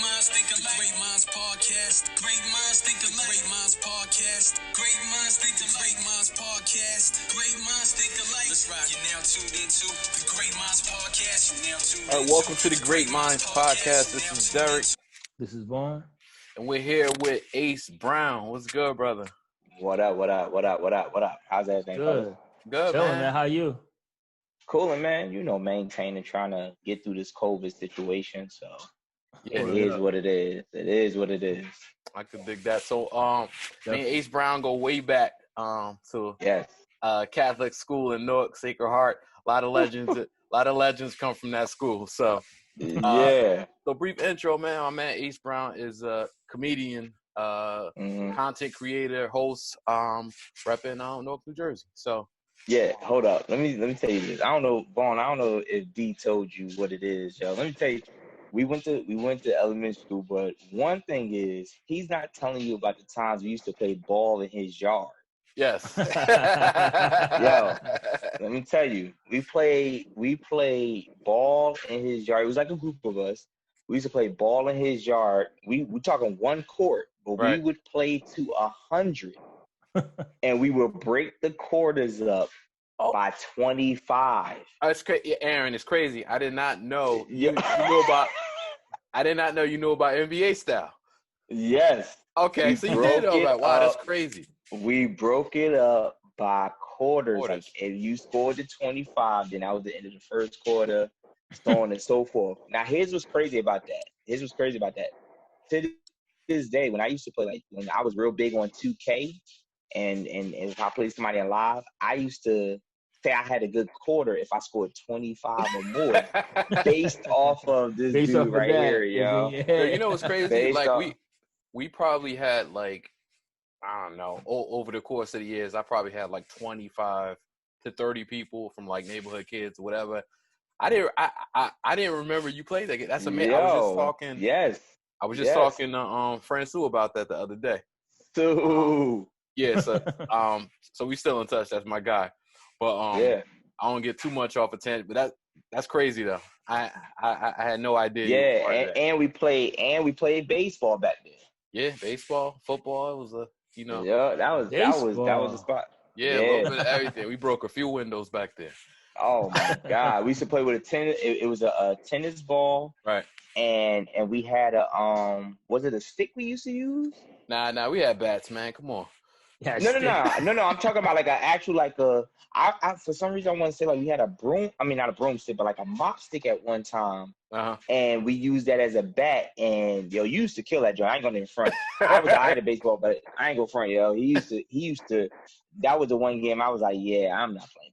minds think alike. Great Minds Podcast. Great minds think alike. Great Minds Podcast. Great minds think alike. Great Minds Podcast. Great minds think alike. Let's rock. You're now tuned into the Great Minds Podcast. You're now tuned All right, welcome to the Great Minds Podcast. This is Derrick. This is Vaughn. And we're here with Ace Brown. What's good, brother? What up? How's everything? Good. Good, Chilling, man. How you? Coolin', man. You know, maintaining, trying to get through this COVID situation. So Yeah, it is what it is. It is what it is. I could dig that. So, me and Ace Brown go way back to Yes. Catholic school in Newark, Sacred Heart. A lot of legends come from that school. So, Yeah. So brief intro, man. My man Ace Brown is a comedian, content creator, host, repping Newark, New Jersey. So Yeah. Hold up. Let me tell you this. I don't know, Vaughn. I don't know if D told you what it is, yo. Let me tell you. We went to elementary school, but one thing is he's not telling you about the times we used to play ball in his yard. yes. Yo, let me tell you, we played ball in his yard. It was like a group of us. We used to play ball in his yard. We talking one court, but Right. we would play to 100, and we would break the quarters up by 25. It's crazy, Aaron. It's crazy. I did not know Yeah. you knew about. I did not know you knew about NBA style. Yes, Okay, We so you did know broke it about. Wow, that's up. crazy. we broke it up by quarters. Quarters. Like if you scored the 25, then that was the end of the first quarter, so on and so forth. Now, here's what's crazy about that. To this day, when I used to play, like when I was real big on 2K, and if I played somebody alive, I used to say I had a good quarter if I scored 25 or more, based off of this Based dude off of right that, here, yo. Yo, you know what's crazy? Based Like off- we probably had like, I don't know, over the course of the years, I probably had like 25 to 30 people from like neighborhood kids or whatever. I didn't remember you played that game. That's amazing. I was just talking. Yes. I was just yes. talking to Francois about that the other day. Dude. Yeah, so we still in touch. That's my guy. But Yeah. I don't get too much off a tangent. But that's crazy though. I had no idea. you were part of Yeah, that. and we played baseball back then. Yeah, baseball, football. It was Yeah, that was the spot. Yeah, a little bit of everything. We broke a few windows back there. Oh my God, we used to play with a tennis. It was a tennis ball, Right. and we had a was it a stick we used to use? Nah, we had bats, man. Come on. Yeah, No. I'm talking about like an actual I for some reason I want to say like we had a broom. I mean not a broomstick, but like a mop stick at one time. And we used that as a bat, and yo, you used to kill that joint. I ain't gonna even front. I had a baseball, but I ain't gonna front, yo. He used to. That was the one game I was like, yeah, I'm not playing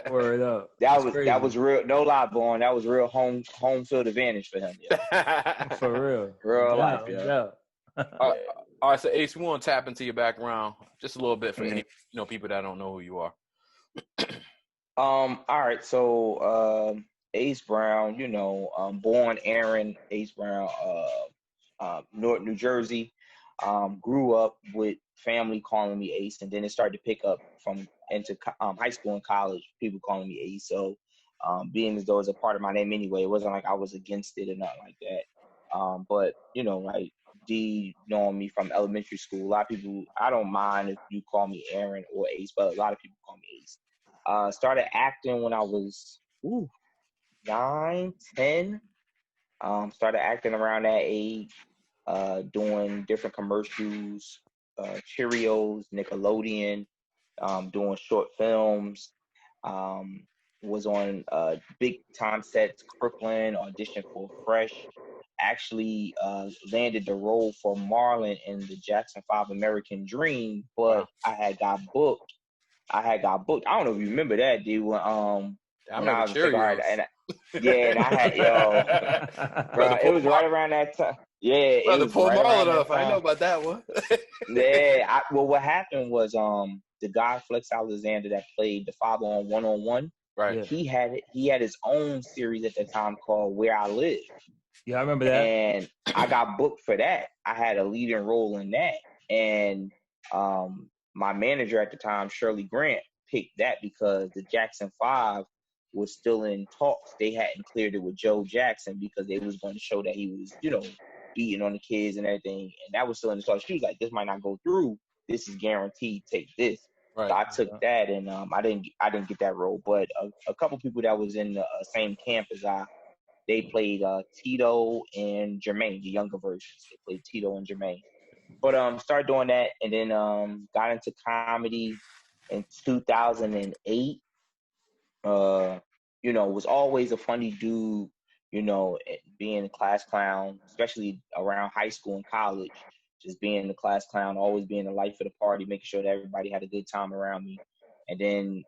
baseball. Word up. That was real. No lie, Vaughn. That was real home field advantage for him. Yeah. For real. Real life, Yeah. All right, so Ace, we want to tap into your background just a little bit for any people that don't know who you are. All right, so Ace Brown, born Aaron Ace Brown, Newark, New Jersey. Grew up with family calling me Ace, and then it started to pick up from into high school and college, people calling me Ace. So being as though it's a part of my name anyway, it wasn't like I was against it or nothing like that. But like D knowing me from elementary school, a lot of people, I don't mind if you call me Aaron or Ace, but a lot of people call me Ace. Started acting when I was 9, 10. Started acting around that age, doing different commercials, Cheerios, Nickelodeon, doing short films. Was on big time sets, Crooklyn, auditioned for Fresh. Actually landed the role for Marlon in the Jackson 5 American Dream, but I had got booked. I don't know if you remember that, dude. When I was Cheerios. and I had bro, it was right around that time. Yeah, it Brother, was pull right around Marlon that up. I time. know about that one. Yeah, well, what happened was the guy Flex Alexander that played the father on 1-on-1. Right. Yeah. He had his own series at the time called Where I Live. Yeah, I remember that. And I got booked for that. I had a leading role in that. And my manager at the time, Shirley Grant, picked that because the Jackson 5 was still in talks. They hadn't cleared it with Joe Jackson because they was going to show that he was, beating on the kids and everything. And that was still in the talks. She was like, this might not go through. This is guaranteed. Take this. Right. So I took that, and I didn't get that role. But a couple people that was in the same camp as they played Tito and Jermaine, the younger versions. They played Tito and Jermaine. But started doing that, and then got into comedy in 2008. Was always a funny dude, being a class clown, especially around high school and college, just being the class clown, always being the life of the party, making sure that everybody had a good time around me. And then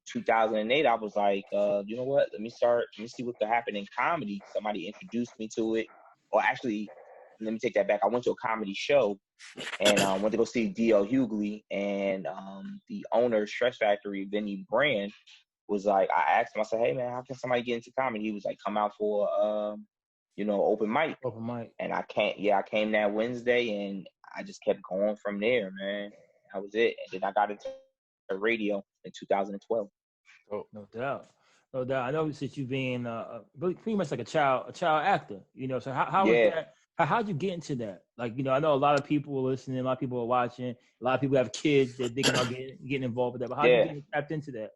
2008, I was like, you know what? Let me see what could happen in comedy. Somebody introduced me to it. Or actually, let me take that back. I went to a comedy show and went to go see D.L. Hughley, and the owner of Stress Factory, Vinny Brand, was like, I asked him, I said, hey man, how can somebody get into comedy? He was like, come out for open mic. Open mic. And I came that Wednesday, and I just kept going from there, man. That was it. And then I got into radio in 2012. Oh, no doubt. I know since you being pretty much like a child actor, So how was that? How'd you get into that? Like, I know a lot of people are listening, a lot of people are watching, a lot of people have kids that thinking about getting involved with that. But how did you get tapped into that?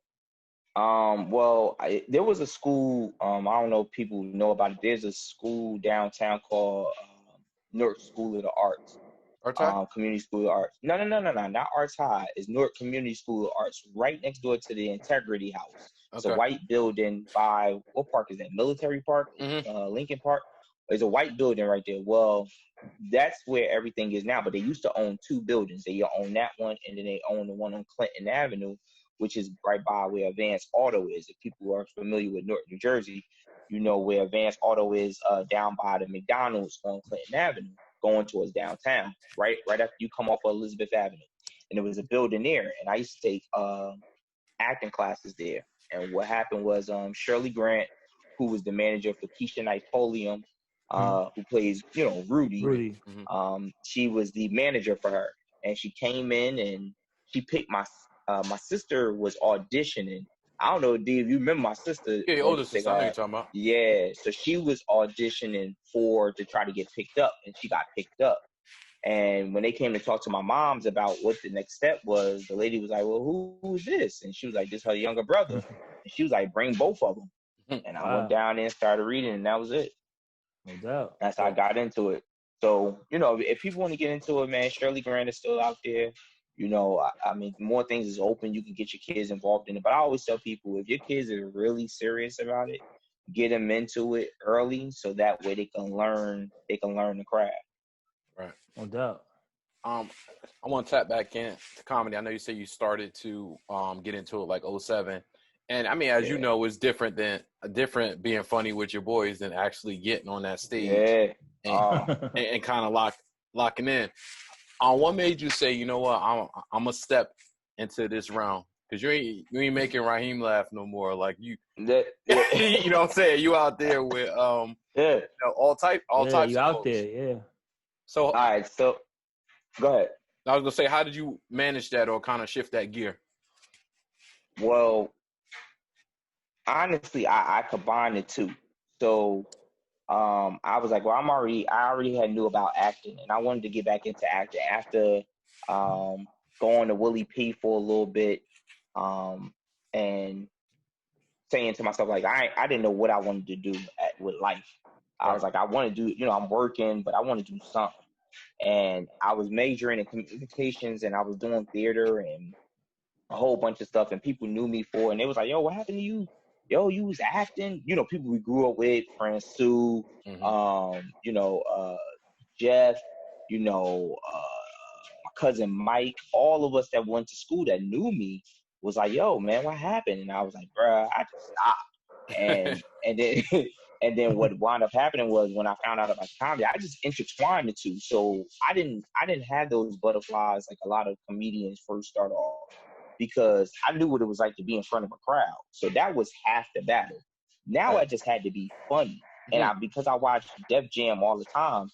There was a school. I don't know if people know about it. There's a school downtown called Newark School of the Arts. Arts High? Community School of Arts. No, not Arts High. It's Newark Community School of Arts, right next door to the Integrity House. It's a white building by, what park is that? Military Park? Mm-hmm. Lincoln Park? There's a white building right there. Well, that's where everything is now, but they used to own two buildings. They own that one, and then they own the one on Clinton Avenue, which is right by where Advance Auto is. If people are familiar with Newark, New Jersey, you know where Advance Auto is, down by the McDonald's on Clinton Avenue, going towards downtown, right after you come off of Elizabeth Avenue. And there was a building there, and I used to take acting classes there. And what happened was Shirley Grant, who was the manager for Keisha Napoleon, who plays, Rudy. She was the manager for her, and she came in and she picked my sister was auditioning. I don't know, Dave, you remember my sister? Yeah, your older sister, I know you're talking about. Yeah, so she was auditioning to try to get picked up, and she got picked up. And when they came to talk to my moms about what the next step was, the lady was like, well, who is this? And she was like, this is her younger brother. And she was like, bring both of them. And I went down there and started reading, and that was it. No doubt. That's how I got into it. So, if people want to get into it, man, Shirley Grant is still out there. I mean, more things is open. You can get your kids involved in it. But I always tell people, if your kids are really serious about it, get them into it early, so that way they can learn the craft. Right. No doubt. I want to tap back in to comedy. I know you say you started to get into it like 2007. And I mean, as you know, it's different being funny with your boys than actually getting on that stage and kind of locking in. What made you say, you know what, I'm gonna step into this realm? Because you ain't making Raheem laugh no more. Like you know what I'm saying? You out there with all types. You out there, yeah. So all right, so go ahead. I was gonna say, how did you manage that or kind of shift that gear? Well, honestly, I combined the two. So I was like, well, I already had knew about acting, and I wanted to get back into acting after going to Willie P for a little bit, and saying to myself, like, I didn't know what I wanted to do with life. I was like, I want to do, I'm working, but I want to do something. And I was majoring in communications, and I was doing theater and a whole bunch of stuff, and people knew me for it, and they was like, yo, what happened to you? Yo, you was acting. People we grew up with, friend Sue, Jeff, my cousin Mike, all of us that went to school that knew me was like, yo, man, what happened? And I was like, bruh, I just stopped. And then what wound up happening was when I found out about comedy, I just intertwined the two. So I didn't have those butterflies like a lot of comedians first start off, because I knew what it was like to be in front of a crowd. So that was half the battle. Now I just had to be funny. And because I watched Def Jam all the time,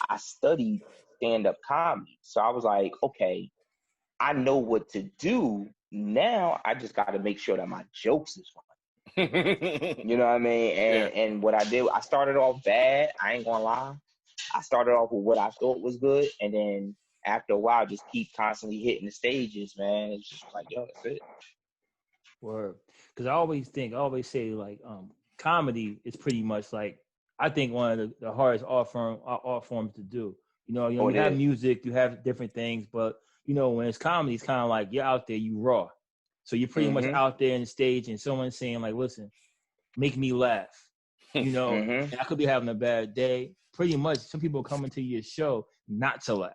I studied stand-up comedy. So I was like, okay, I know what to do. Now I just got to make sure that my jokes is funny. You know what I mean? And what I did, I started off bad. I ain't gonna lie. I started off with what I thought was good, and then after a while, just keep constantly hitting the stages, man. It's just like, yo, that's it. Word. Because I always say like comedy is pretty much like I think one of the hardest art forms to do. You know, you have music, you have different things, but when it's comedy, it's kind of like you're out there, you raw. So you're pretty much out there in the stage, and someone's saying like, "Listen, make me laugh." And I could be having a bad day. Pretty much, some people come into your show not to laugh.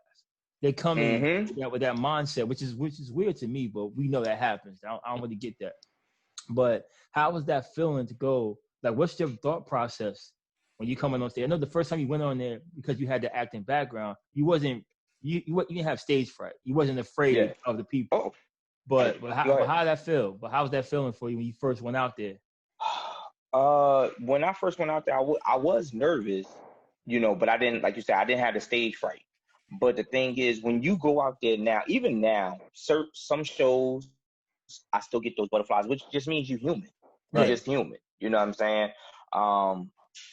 They come in with that mindset, which is weird to me, but we know that happens. I don't really get that. But how was that feeling to go? Like, what's your thought process when you come in on stage? I know the first time you went on there, because you had the acting background, you didn't have stage fright. You wasn't afraid of the people. Oh. But how did that feel? But how was that feeling for you when you first went out there? When I first went out there, I was nervous, but I didn't, like you said, I didn't have the stage fright. But the thing is, when you go out there now, even now, some shows, I still get those butterflies, which just means you're human. You're just human. You know what I'm saying?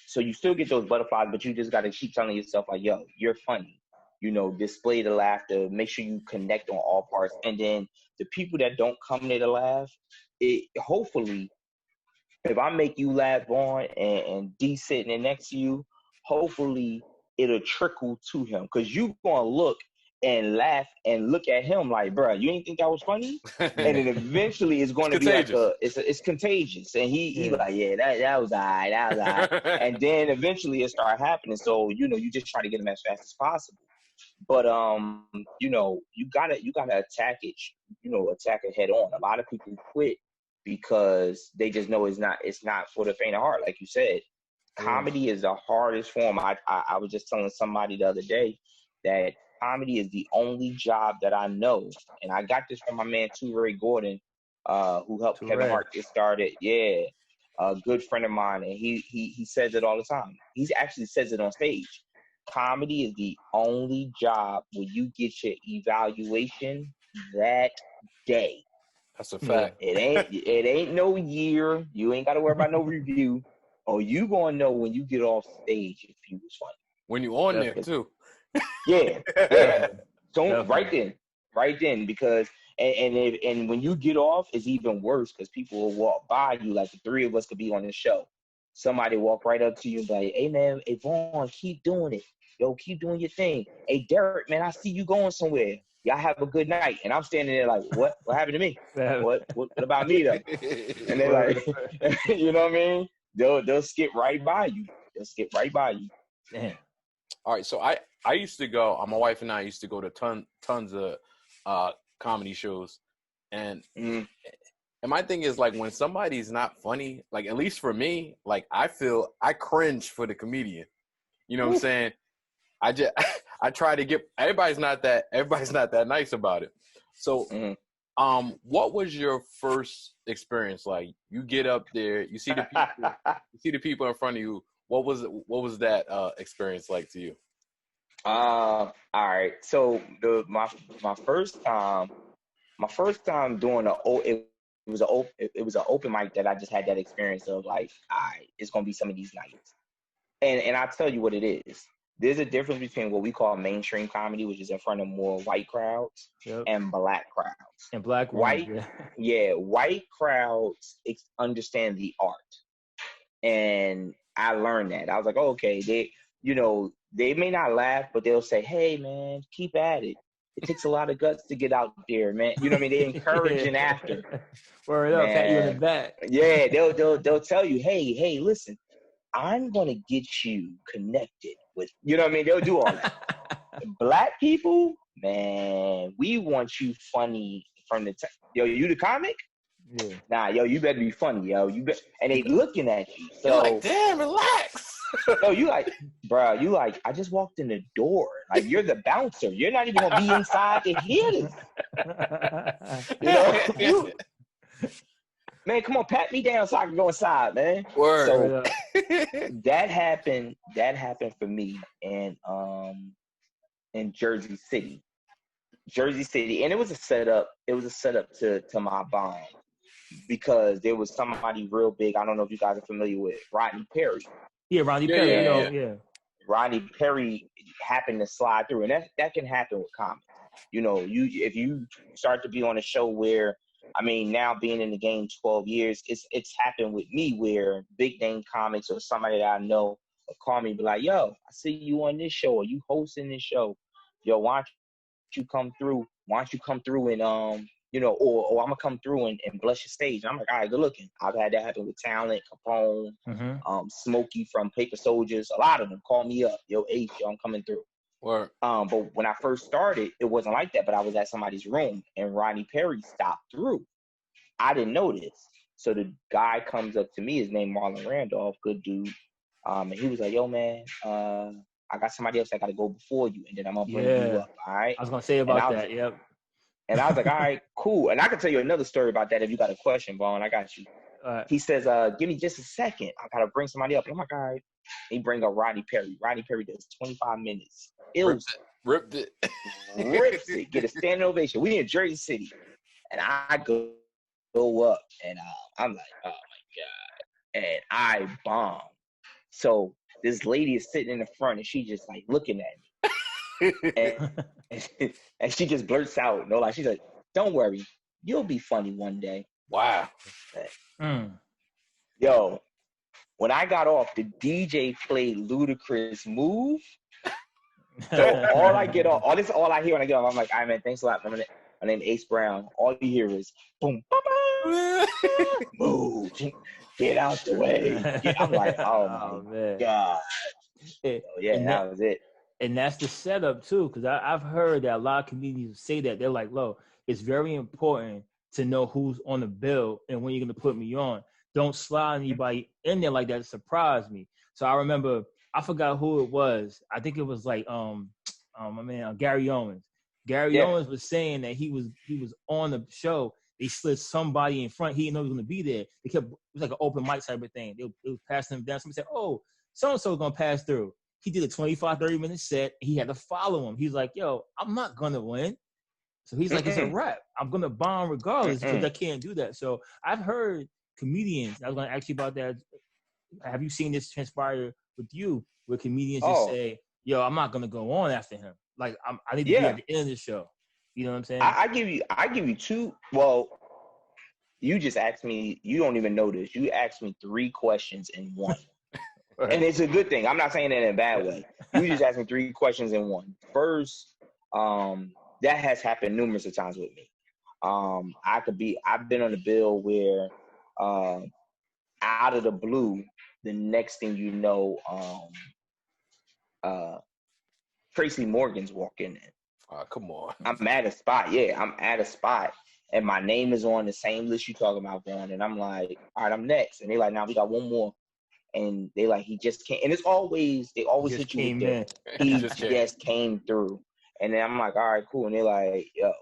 So you still get those butterflies, but you just got to keep telling yourself, like, yo, you're funny. Display the laughter, make sure you connect on all parts. And then the people that don't come there to laugh, hopefully, if I make you laugh on and D sitting there next to you, hopefully it'll trickle to him. Because you going to look and laugh and look at him like, bro, you ain't think that was funny? And then eventually it's going to be like it's contagious. And he like, yeah, that was all right, that was all right. And then eventually it started happening. So, you just try to get him as fast as possible. But you gotta attack it, attack it head on. A lot of people quit because they just know it's not for the faint of heart. Like you said, comedy is the hardest form. I was just telling somebody the other day that comedy is the only job that I know, and I got this from my man Ray Gordon, who helped Kevin Hart get started. Yeah, a good friend of mine, and he says it all the time. He actually says it on stage. Comedy is the only job where you get your evaluation that day. That's a fact. It ain't no year. You ain't got to worry about no review. Or you gonna know when you get off stage if you was funny. When you on there too. Yeah. So right then, because and when you get off, it's even worse because people will walk by you. Like the three of us could be on this show. Somebody walk right up to you and be like, "Hey man, hey Vaughn, keep doing it. Yo, keep doing your thing. Hey Derrick, man, I see you going somewhere. Y'all have a good night." And I'm standing there like, what happened to me? What about me though? And they're like, you know what I mean? They'll skip right by you. Damn. All right, so I used to go. My wife and I used to go to tons of comedy shows, and my thing is like when somebody's not funny, like at least for me, like I cringe for the comedian. You know what I'm saying? I try to get everybody's not that nice about it. So what was your first experience like? You get up there, you see the people in front of you. What was that experience like to you? All right. So my first time doing it was an open mic that I just had that experience of like, all right, it's gonna be some of these nights. And I'll tell you what it is. There's a difference between what we call mainstream comedy, which is in front of more white crowds, and black crowds. And black white crowds understand the art. And I learned that. I was like, okay, they may not laugh, but they'll say, "Hey man, keep at it. It takes a lot of guts to get out there, man." You know what I mean? They encouraging after. Word up, pat you on the back. Yeah, they'll tell you, hey, listen, I'm gonna get you connected with, you know what I mean? They'll do all that. Black people, man, we want you funny from the time. Yo, you the comic? Yeah. Nah, yo, you better be funny, yo. And they looking at you. So you're like, damn, relax. No, you like, bro, I just walked in the door. Like, you're the bouncer. You're not even gonna be inside to hear this. You know? Man, come on, pat me down so I can go inside, man. Word. So that happened for me in Jersey City. And it was a setup to my bomb. because there was somebody real big. I don't know if you guys are familiar with Rodney Perry. Yeah, Rodney Perry. Yeah. Yeah. Rodney Perry happened to slide through, and that can happen with comics. You know, if you start to be on a show where, I mean, now being in the game 12 years, it's happened with me where big name comics or somebody that I know will call me and be like, yo, I see you on this show, or you hosting this show. Yo, why don't you come through? Why don't you come through and you know, or I'm gonna come through and bless your stage. And I'm like, all right, good looking. I've had that happen with Talent, Capone, Smokey from Paper Soldiers. A lot of them call me up, yo, H, yo, I'm coming through. Word. But when I first started, it wasn't like that. But I was at somebody's room, and Rodney Perry stopped through. I didn't know this, so the guy comes up to me. His name Marlon Randolph, good dude. And he was like, yo, man, I got somebody else that got to go before you, and then I'm gonna bring you up. All right. I was gonna say about that. Yep. And I was like, all right, cool. And I can tell you another story about that if you got a question, Vaughn. I got you. He says, give me just a second. I got to bring somebody up. I'm like, all right. He bring up Rodney Perry. Rodney Perry does 25 minutes. Ripped it. Rips it. Get a standing ovation. We in Jersey City. And I go up, and I'm like, oh, my God. And I bomb. So this lady is sitting in the front, and she just, like, looking at me. and she just blurts out, no lie. She's like, don't worry, you'll be funny one day. Wow. Yo, when I got off, the DJ played Ludacris Move. So all I get off, all I hear when I get off, I'm like, all right, man, thanks a lot. My name is Ace Brown. All you hear is boom, move, get out the way. I'm like, oh my man. God. So, yeah, that was it. And that's the setup too, because I've heard that a lot of comedians say that. They're like, "Lo, it's very important to know who's on the bill and when you're gonna put me on. Don't slide anybody in there like that to surprise me." So I remember, I forgot who it was. I think it was like my man Gary Owens. Gary Owens was saying that he was on the show. They slid somebody in front. He didn't know he was gonna be there. It was like an open mic type of thing. They was passing him down. Somebody said, "Oh, so and so gonna pass through." He did a 25, 30-minute set. He had to follow him. He's like, yo, I'm not going to win. So he's like, it's a wrap. I'm going to bomb regardless because I can't do that. So I've heard comedians, I was going to ask you about that. Have you seen this transpire with you where comedians just say, yo, I'm not going to go on after him. Like, I need to be at the end of the show. You know what I'm saying? I give you two. Well, you just asked me, you don't even know this. You asked me 3 questions in one. And it's a good thing. I'm not saying that in a bad way. You just asked me 3 questions in one. First, that has happened numerous of times with me. I've been on a bill where out of the blue, the next thing you know, Tracy Morgan's walking in. Oh, come on. I'm at a spot. Yeah, I'm at a spot. And my name is on the same list you talking about, Vaughn. And I'm like, all right, I'm next. And they're like, now we got one more. And they like, he just came. And it's always, they always hit you with that. He just came through. And then I'm like, all right, cool. And they're like, yo,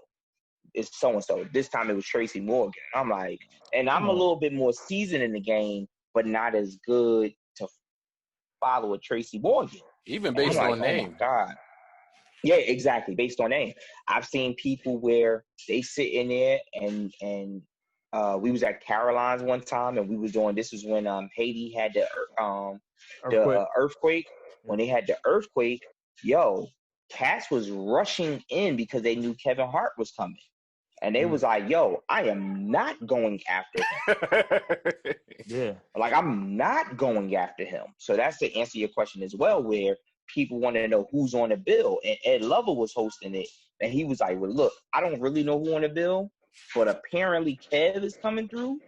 it's so-and-so. This time it was Tracy Morgan. And I'm like, and I'm a little bit more seasoned in the game, but not as good to follow a Tracy Morgan. Even based on name. Oh my God. Yeah, exactly. Based on name. I've seen people where they sit in there and we was at Caroline's one time and we was doing, this was when Haiti had the earthquake. When they had the earthquake, yo, cats was rushing in because they knew Kevin Hart was coming. And they was like, yo, I am not going after him. Yeah. Like, I'm not going after him. So that's to answer your question as well, where people want to know who's on the bill. And Ed Lover was hosting it. And he was like, well, look, I don't really know who on the bill, but apparently Kev is coming through.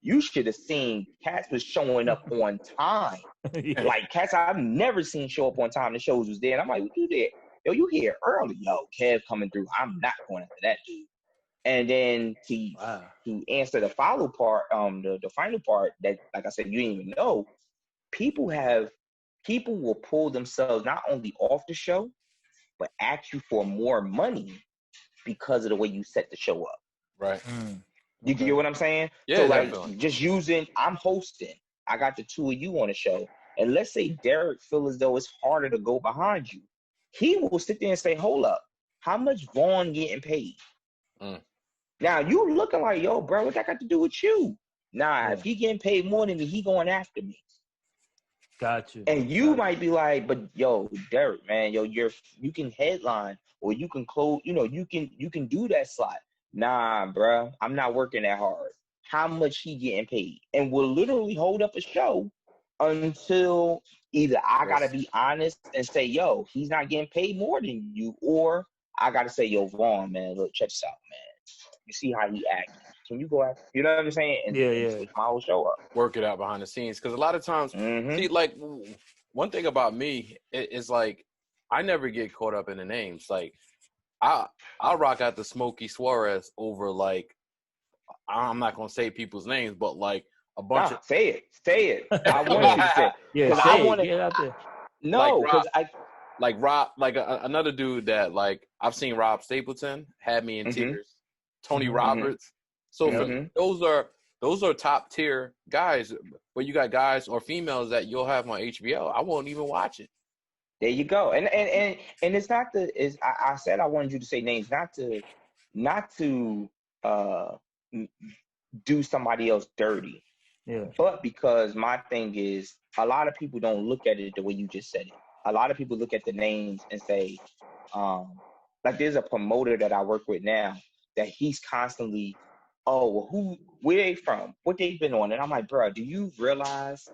You should have seen Cats was showing up on time. Yeah. Like, Cats I've never seen show up on time. The shows was there. And I'm like, what you did? Yo, you here early. Yo, Kev coming through. I'm not going after that dude. And then to answer the final part, the final part that, like I said, you didn't even know, people will pull themselves not only off the show, but ask you for more money because of the way you set the show up. Right. You get what I'm saying? Yeah, so like definitely. just using, I'm hosting. I got the 2 of you on the show. And let's say Derrick feel as though it's harder to go behind you. He will sit there and say, hold up, how much Vaughn getting paid? Now you looking like, yo, bro, what that got to do with you? Nah, if he getting paid more than me, he going after me. Got you. And you might be like, but yo, Derrick, man, yo, you can headline or you can close, you can do that slot. Nah, bro, I'm not working that hard. How much he getting paid? And we'll literally hold up a show until either I gotta be honest and say, yo, he's not getting paid more than you, or I gotta say, yo, Vaughn, man, look, check this out, man. You see how he acting. Can you go after? You know what I'm saying? And switch my whole show up. Work it out behind the scenes, because a lot of times, see, like one thing about me is like I never get caught up in the names. Like I'll rock out the Smokey Suarez over like I'm not gonna say people's names, but like a bunch of say it. I want you to say it. Yeah, I want to get out there. No, because Rob, another dude that like I've seen, Rob Stapleton, had me in tears. Tony Roberts. So those are top tier guys, but you got guys or females that you'll have on HBO. I won't even watch it. There you go. And it's not I said I wanted you to say names, not to do somebody else dirty. Yeah. But because my thing is, a lot of people don't look at it the way you just said it. A lot of people look at the names and say, like there's a promoter that I work with now that he's constantly, oh, well, where they from? What they've been on? And I'm like, bro, do you realize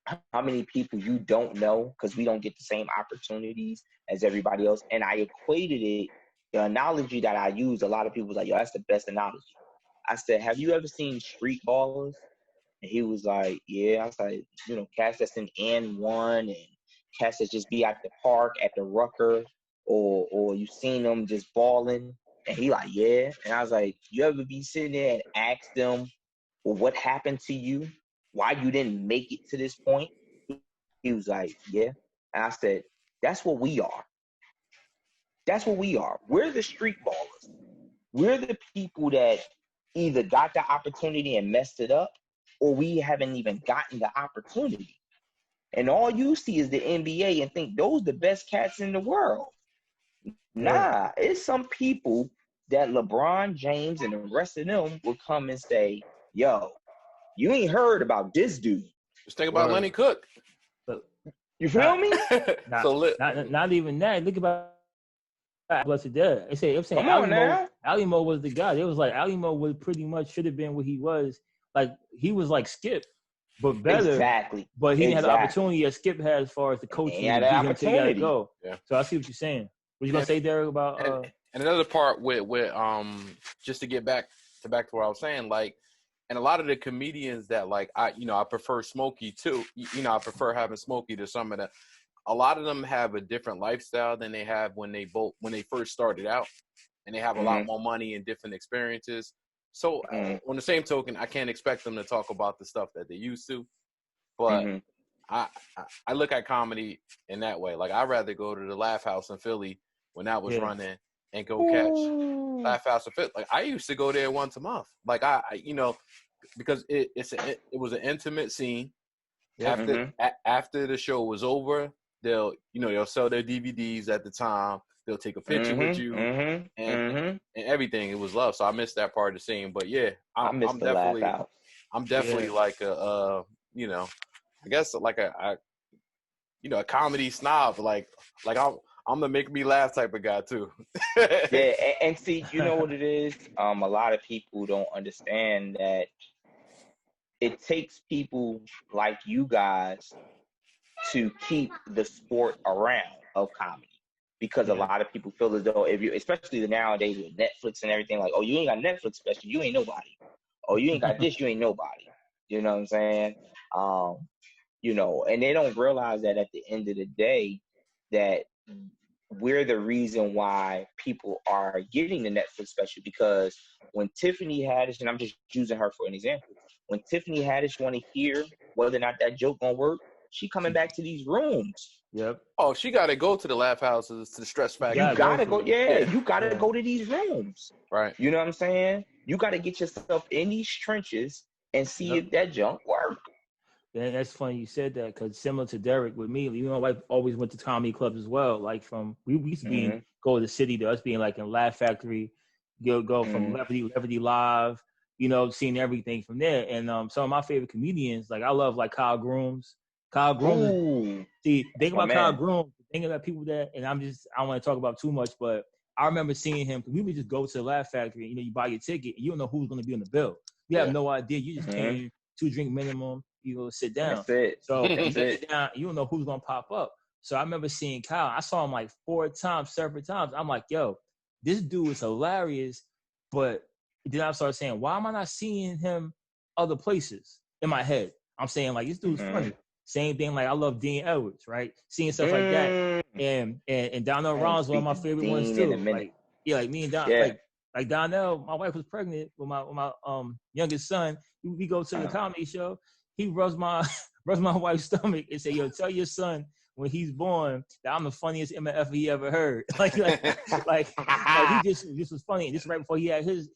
how many people you don't know because we don't get the same opportunities as everybody else? And I equated it, the analogy that I use, a lot of people was like, yo, that's the best analogy. I said, have you ever seen Street Ballers? And he was like, yeah. I was like, cats that's in N1 and cats that just be at the park, at the Rucker, or you seen them just balling. And he like, yeah. And I was like, you ever be sitting there and ask them, well, what happened to you? Why you didn't make it to this point? He was like, yeah. And I said, that's what we are. That's what we are. We're the street ballers. We're the people that either got the opportunity and messed it up, or we haven't even gotten the opportunity. And all you see is the NBA and think those the best cats in the world. Nah, it's some people that LeBron James and the rest of them will come and say, yo, you ain't heard about this dude. Just think about Lenny Cook. You feel me? Not even that. Look about Blessed Dead. They say Ali-Mo was the guy. It was like Ali-Mo was pretty much should have been what he was. Like he was like Skip, but better. Exactly. But he didn't have the opportunity that Skip had as far as the coaching. He had the opportunity. Go. Yeah. So I see what you're saying. What you gonna say, Derrick, about? And another part with just to get back to what I was saying, like, and a lot of the comedians that like I prefer Smokey too. I prefer having Smokey to some of the. A lot of them have a different lifestyle than they have when they first started out, and they have a lot more money and different experiences. So on the same token, I can't expect them to talk about the stuff that they used to, but I look at comedy in that way. Like I'd rather go to the Laugh House in Philly when that was running and go catch Laugh House in Philly. Like I used to go there once a month. Like I because it was an intimate scene. Yeah. After the show was over, they'll sell their DVDs at the time. They'll take a picture with you and everything. It was love. So I missed that part of the scene. But yeah, I'm definitely like a I guess like a comedy snob. Like I'm the make me laugh type of guy too. Yeah, and see, you know what it is? A lot of people don't understand that it takes people like you guys to keep the sport around of comedy. Because a lot of people feel as though especially nowadays with Netflix and everything, like, oh, you ain't got Netflix special, you ain't nobody. Oh, you ain't got this, you ain't nobody. You know what I'm saying? And they don't realize that at the end of the day, that we're the reason why people are getting the Netflix special. Because when Tiffany Haddish, and I'm just using her for an example, when Tiffany Haddish want to hear whether or not that joke gonna work, she coming back to these rooms. Yep. Oh, she got to go to the Laugh Houses, to the Stress Factory. You got to go. Yeah, you got to go to these rooms. Right. You know what I'm saying? You got to get yourself in these trenches and see if that junk work. Yeah, that's funny you said that, because similar to Derrick with me, my wife always went to comedy clubs as well. Like we used to be go to the city to us being like in Laugh Factory, go from Levity Live, you know, seeing everything from there. And some of my favorite comedians, like I love like Kyle Grooms. Kyle Grooms. See, think about Kyle Grooms. Think about people that, and I don't want to talk about too much, but I remember seeing him. We would just go to the Laugh Factory. You know, you buy your ticket, and you don't know who's going to be on the bill. You have no idea. You just came 2-drink minimum. You go sit down. That's it. So you sit down. You don't know who's going to pop up. So I remember seeing Kyle. I saw him like 4 times, several times. I'm like, yo, this dude is hilarious. But then I started saying, why am I not seeing him other places in my head? I'm saying like, this dude's funny. Same thing, like I love Dean Edwards, right? Seeing stuff like that, and Donnell Rollins, one of my favorite ones too. Like me and Don, like Donnell, my wife was pregnant with my youngest son. We go to the comedy show. He rubs my wife's stomach and say, "Yo, tell your son when he's born that I'm the funniest MF he ever heard." like he just was funny, and this right before he had his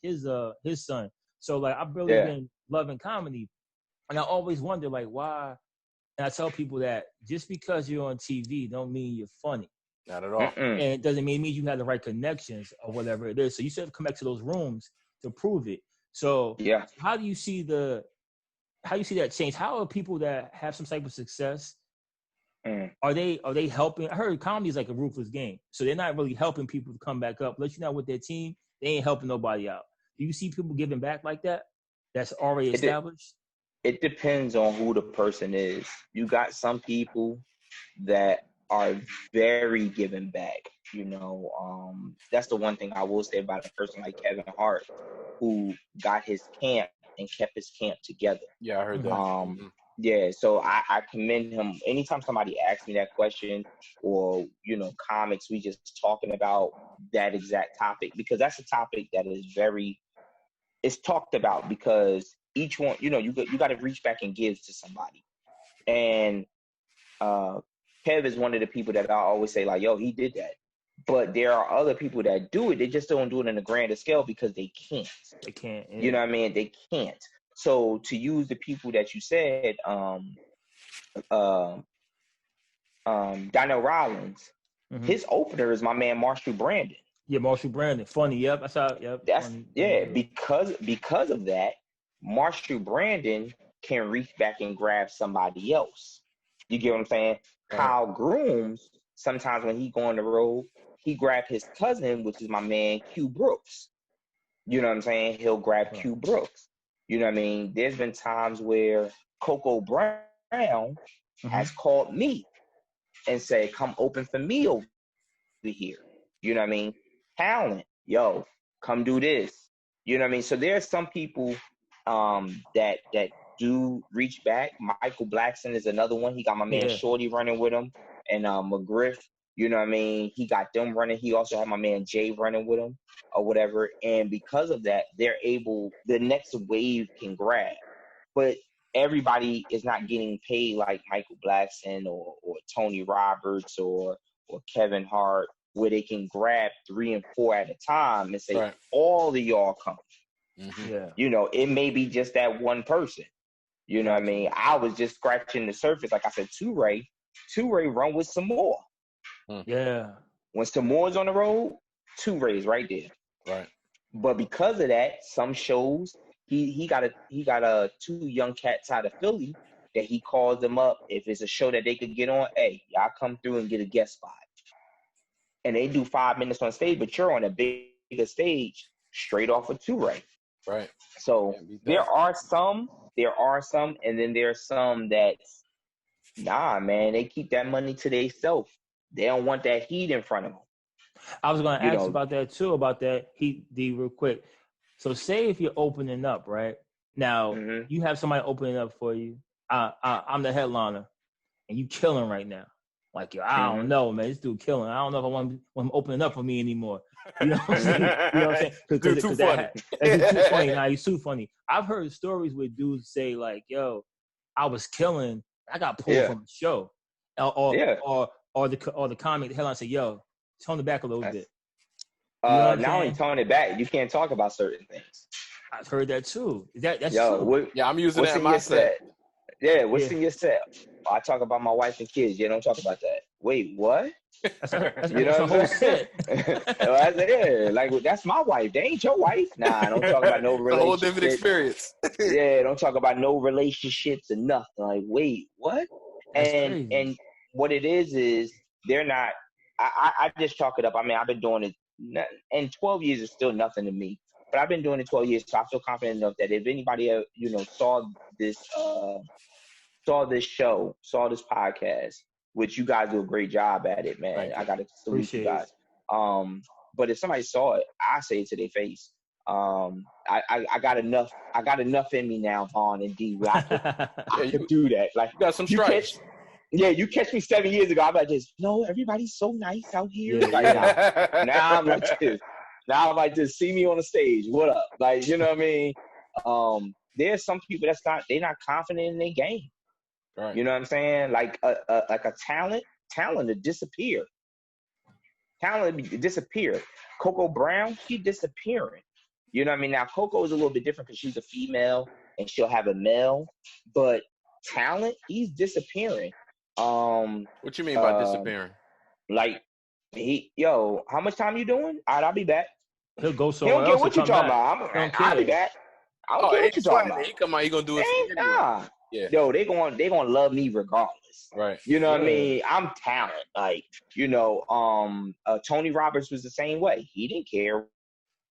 son. So like I've really been loving comedy, and I always wonder like why. And I tell people that just because you're on TV don't mean you're funny. Not at all. And it doesn't mean you have the right connections or whatever it is. So you still have to come back to those rooms to prove it. So how do you see that change? How are people that have some type of success, are they helping? I heard comedy is like a ruthless game. So they're not really helping people to come back up. Let you know with their team, they ain't helping nobody out. Do you see people giving back like that? That's already established? It depends on who the person is. You got some people that are very giving back. You know, that's the one thing I will say about a person like Kevin Hart, who got his camp and kept his camp together. Yeah, I heard that. Yeah, so I commend him. Anytime somebody asks me that question, or you know, comics, we just talking about that exact topic, because that's a topic that is it's talked about, because each one, you know, you got to reach back and give to somebody. And Kev is one of the people that I always say like, yo, he did that. But there are other people that do it. They just don't do it on a grander scale because they can't. They can't. Yeah. You know what I mean? They can't. So to use the people that you said, Donnell Rollins, his opener is my man Marshall Brandon. Yeah, Marshall Brandon, funny. Yep, I saw. Yep, that's funny. Because of that, Marshall Brandon can reach back and grab somebody else. You get what I'm saying? Right. Kyle Grooms, sometimes when he go on the road, he grab his cousin, which is my man Q Brooks. You know what I'm saying? He'll grab Q Brooks. You know what I mean? There's been times where Coco Brown has called me and said, come open for me over here. You know what I mean? Talent, yo, come do this. You know what I mean? So there are some people that do reach back. Michael Blackson is another one. He got my man Shorty running with him, and McGriff. You know what I mean? He got them running. He also had my man Jay running with him or whatever. And because of that, they're able, the next wave can grab. But everybody is not getting paid like Michael Blackson or Tony Roberts or Kevin Hart, where they can grab 3 and 4 at a time and say, all of y'all come. Yeah. You know, it may be just that one person. You know what I mean? I was just scratching the surface. Like I said, Two-Ray run with Samoa. Yeah. When Samoa's on the road, Two-Ray's right there. Right. But because of that, some shows, he got 2 young cats out of Philly that he calls them up. If it's a show that they could get on, hey, y'all come through and get a guest spot. And they do 5 minutes on stage, but you're on a bigger stage straight off of Two-Ray. Right. So there are some, and then there are some that, nah, man, they keep that money to themselves. They don't want that heat in front of them. I was going to ask about that too, about that heat, D, real quick. So say if you're opening up, right? Now, you have somebody opening up for you. I'm the headliner, and you killing right now. Like, yo, I don't know, man. This dude killing. I don't know if I want him opening up for me anymore. You know what I'm saying? You know what I'm saying? Dude, too funny. He's too funny. Nah, he's too funny. I've heard stories where dudes say, like, yo, I was killing. I got pulled from the show. Or the comic, the headline say, yo, tone it back a little bit. You know not only tone it back, you can't talk about certain things. I've heard that too. That's true. I'm using that in my set. Yeah, what's in your set? I talk about my wife and kids. Yeah, don't talk about that. Wait, what? That's You know a what whole I'm saying? Yeah, like that's my wife. They ain't your wife. Nah, don't talk about no It's a whole relationship. different experience. Yeah, don't talk about no relationships or nothing. Like, wait, what? That's And crazy. what it is they're not. I just chalk it up. I mean, I've been doing it, and 12 years is still nothing to me. But I've been doing it 12 years, so I feel confident enough that if anybody, saw this show, saw this podcast, which you guys do a great job at it, man. I gotta salute Appreciate you guys. But if somebody saw it, I say it to their face. I got enough. I got enough in me now, Vaughn and D. Where I could do that. Like, you got some stripes. You catch me 7 years ago. I'm like this. No, everybody's so nice out here. Yeah, like, yeah. now I'm like this. Now I'm like this. See me on the stage. What up? Like, you know what I mean? There's some people they're not confident in their game. Right. You know what I'm saying? Like a talent to disappear. Talent to disappear. Coco Brown, she disappearing. You know what I mean? Now Coco is a little bit different because she's a female and she'll have a male, but talent, he's disappearing. What you mean by disappearing? Like how much time you doing? All right, I'll be back. He'll go He somewhere don't care else. what you talking about. I'll be back. I don't care what you talking about. He come out, he gonna do it. Nah. Yeah. Yo, they gonna love me regardless. Right. You know what I mean? I'm talent. Like, Tony Roberts was the same way. He didn't care.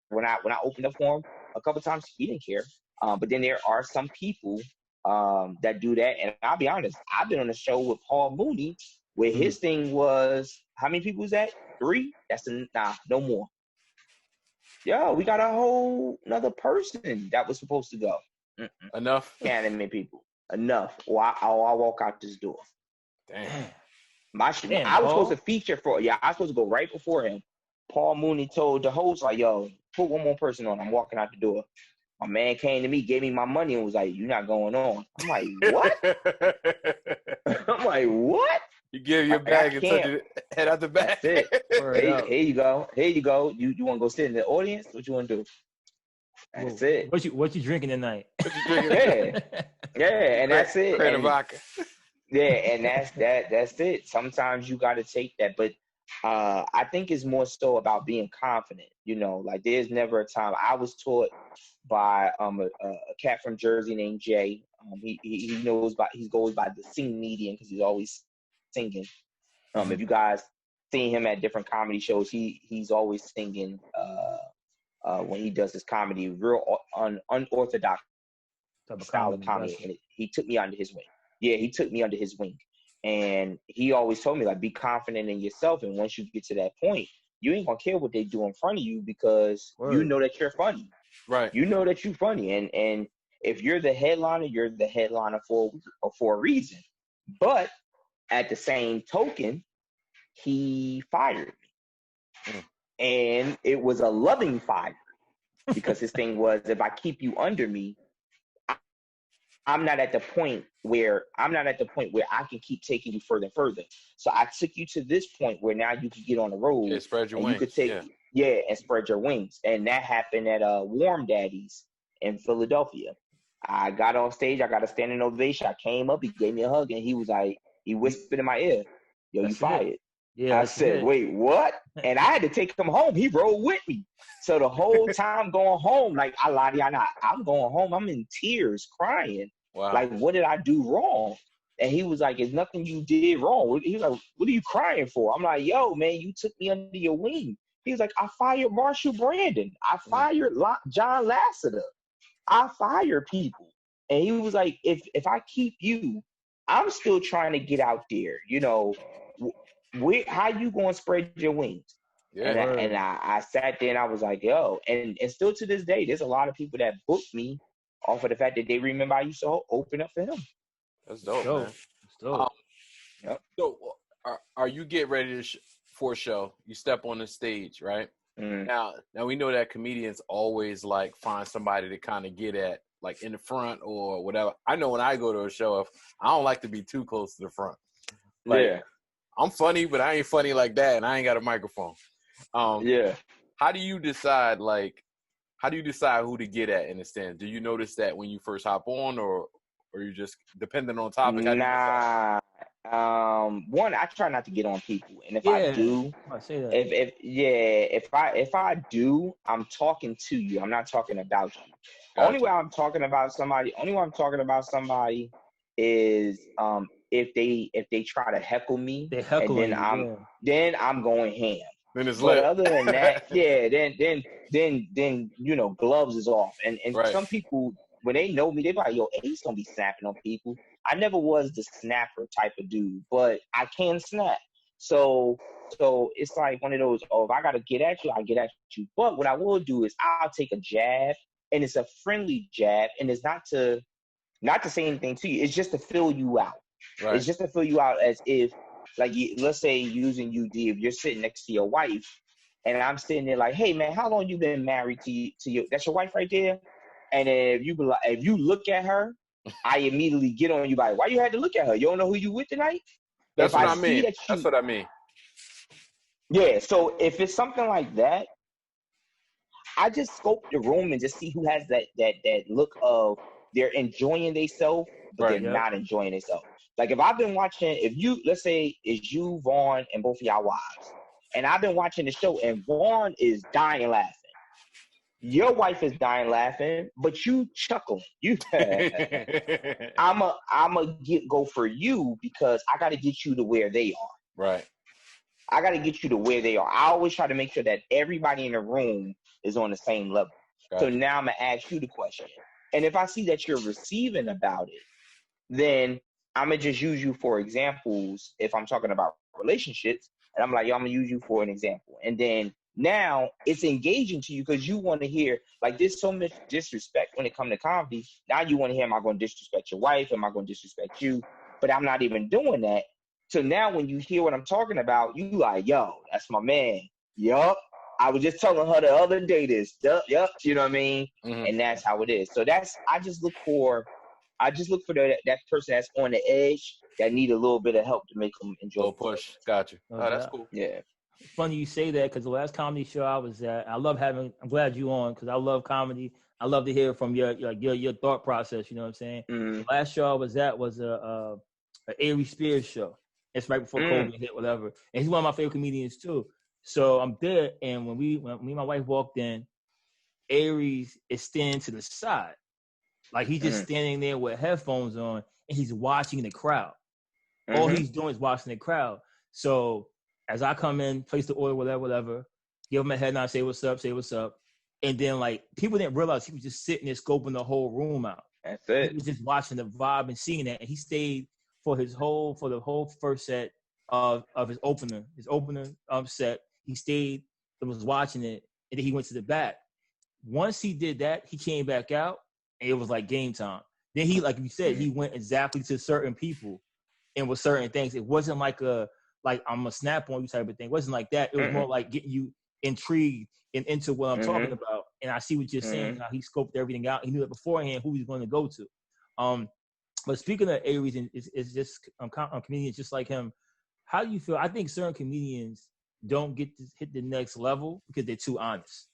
When I opened up for him a couple times, he didn't care. But then there are some people that do that. And I'll be honest, I've been on a show with Paul Mooney where his thing was, how many people was that? 3? No more. Yo, we got a whole another person that was supposed to go. Enough? Can't that many people. Enough. Or I'll walk out this door. Damn. I was supposed to feature I was supposed to go right before him. Paul Mooney told the host, like, yo, put one more person on. I'm walking out the door. My man came to me, gave me my money, and was like, you're not going on. I'm like, what? I'm like, what? You give your bag and touch it, head out the back. That's it. Here you go. You want to go sit in the audience? What you want to do? That's it. What you drinking tonight? Yeah, and that's it. And vodka. Yeah, and that's it. Sometimes you got to take that, but I think it's more so about being confident. Like there's never a time. I was taught by a cat from Jersey named Jay. He goes by the sing median because he's always singing. If you guys seen him at different comedy shows, he's always singing when he does his comedy, real unorthodox style of comedy. And he took me under his wing. Yeah, he took me under his wing. And he always told me, like, be confident in yourself. And once you get to that point, you ain't going to care what they do in front of you because you know that you're funny. Right. You know that you're funny. And if you're the headliner, you're the headliner for a reason. But at the same token, he fired me. And it was a loving fire because his thing was, if I keep you under me, I'm not at the point where I can keep taking you further and further. So I took you to this point where now you can get on the road. Yeah, spread your wings. You could take, and spread your wings. And that happened at Warm Daddies in Philadelphia. I got on stage. I got a standing ovation. I came up. He gave me a hug, and he was like, he whispered in my ear, "Yo, you fired." Yeah, I said, "Wait, what?" And I had to take him home. He rode with me. So the whole time going home, like, I lie to y'all not, I'm going home. I'm in tears, crying. Wow. Like, what did I do wrong? And he was like, "It's nothing you did wrong." He was like, "What are you crying for?" I'm like, "Yo, man, you took me under your wing." He was like, "I fired Marshall Brandon. I fired John Lasseter. I fire people." And he was like, if I keep you, I'm still trying to get out there. How you going to spread your wings? Yeah. And I sat there and I was like, yo, and still to this day, there's a lot of people that booked me off of the fact that they remember I used to open up for him. That's dope, man. That's dope. Yep. So are you getting ready for a show? You step on the stage, right? Mm. Now we know that comedians always like find somebody to kind of get at, like in the front or whatever. I know when I go to a show, if I don't like to be too close to the front. Like, yeah. I'm funny, but I ain't funny like that, and I ain't got a microphone. Yeah. How do you decide who to get at in a stand? Do you notice that when you first hop on, or you just depending on topic? Nah, One, I try not to get on people, and if I do, I say that. if I do, I'm talking to you. I'm not talking about you. Gotcha. Only way I'm talking about somebody is if they try to heckle me, and then I'm going ham. Then it's But lit. other than that, yeah, then gloves is off. And Right. some people, when they know me, they be like, yo, Ace gonna be snapping on people. I never was the snapper type of dude, but I can snap. So it's like one of those, if I gotta get at you, I get at you. But what I will do is I'll take a jab, and it's a friendly jab, and it's not to say anything to you. It's just to fill you out. Right. It's just to fill you out as if, like, let's say using UD, if you're sitting next to your wife, and I'm sitting there like, hey man, how long you been married to your? That's your wife right there. And if you look at her, I immediately get on you like, why you had to look at her? You don't know who you with tonight? That's what I mean. That's what I mean. Yeah. So if it's something like that, I just scope the room and just see who has that look of they're enjoying themselves, but they're not enjoying themselves. Like if I've been watching, let's say it's you, Vaughn, and both of y'all wives, and I've been watching the show, and Vaughn is dying laughing. Your wife is dying laughing, but you chuckling. I'ma go for you because I got to get you to where they are. Right. I got to get you to where they are. I always try to make sure that everybody in the room is on the same level. Gotcha. So now I'm gonna ask you the question, and if I see that you're receiving about it, then I'm gonna just use you for examples. If I'm talking about relationships, and I'm like, yo, I'm gonna use you for an example, and then now it's engaging to you because you want to hear, like, there's so much disrespect when it comes to comedy. Now you want to hear, am I going to disrespect your wife? Am I going to disrespect you? But I'm not even doing that. So now when you hear what I'm talking about, you like, yo, that's my man. Yup. I was just telling her the other day this. Yup. You know what I mean? Mm-hmm. And that's how it is. So I just look for that person that's on the edge that need a little bit of help to make them enjoy. Little push. Gotcha. Oh, that's cool. Yeah. Funny you say that because the last comedy show I was at, I'm glad you on because I love comedy. I love to hear from your thought process. You know what I'm saying? Mm-hmm. The last show I was at was a Ari Spears show. It's right before COVID hit, whatever. And he's one of my favorite comedians too. So I'm there, and when me and my wife walked in, Aries is standing to the side, like he's just standing there with headphones on, and he's watching the crowd. Mm-hmm. All he's doing is watching the crowd. So as I come in, place the order, whatever, give him a head nod, say what's up, and then like people didn't realize he was just sitting there scoping the whole room out. That's it. He was just watching the vibe and seeing that, and he stayed for the whole first set of his opener set. He stayed and was watching it, and then he went to the back. Once he did that, he came back out, and it was like game time. Then he, like you said, he went exactly to certain people and with certain things. It wasn't like I'm a snap on you type of thing. It wasn't like that. It was more like getting you intrigued and into what I'm talking about. And I see what you're saying. How he scoped everything out. He knew that beforehand who he was going to go to. But speaking of Aries, it's just comedians just like him. How do you feel? I think certain comedians don't get to hit the next level because they're too honest.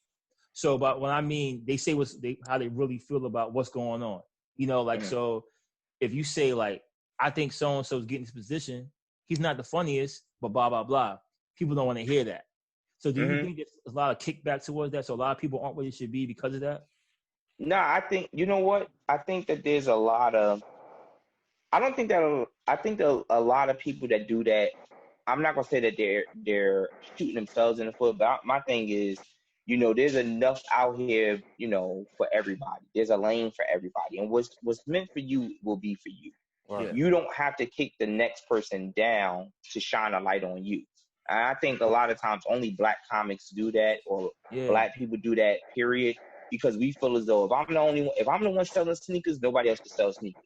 So, but when I mean they say how they really feel about what's going on, you know, like so. If you say like, I think so and so's getting this position, he's not the funniest, but blah blah blah. People don't want to hear that. So, do you think there's a lot of kickback towards that? So a lot of people aren't where they should be because of that. No, I think you know what? I think that there's a lot of. I think that a lot of people that do that. I'm not gonna say that they're shooting themselves in the foot, but my thing is, you know, there's enough out here, you know, for everybody. There's a lane for everybody, and what's meant for you will be for you. Right. You don't have to kick the next person down to shine a light on you. And I think a lot of times only black comics do that, or black people do that. Period. Because we feel as though if I'm the one selling sneakers, nobody else can sell sneakers.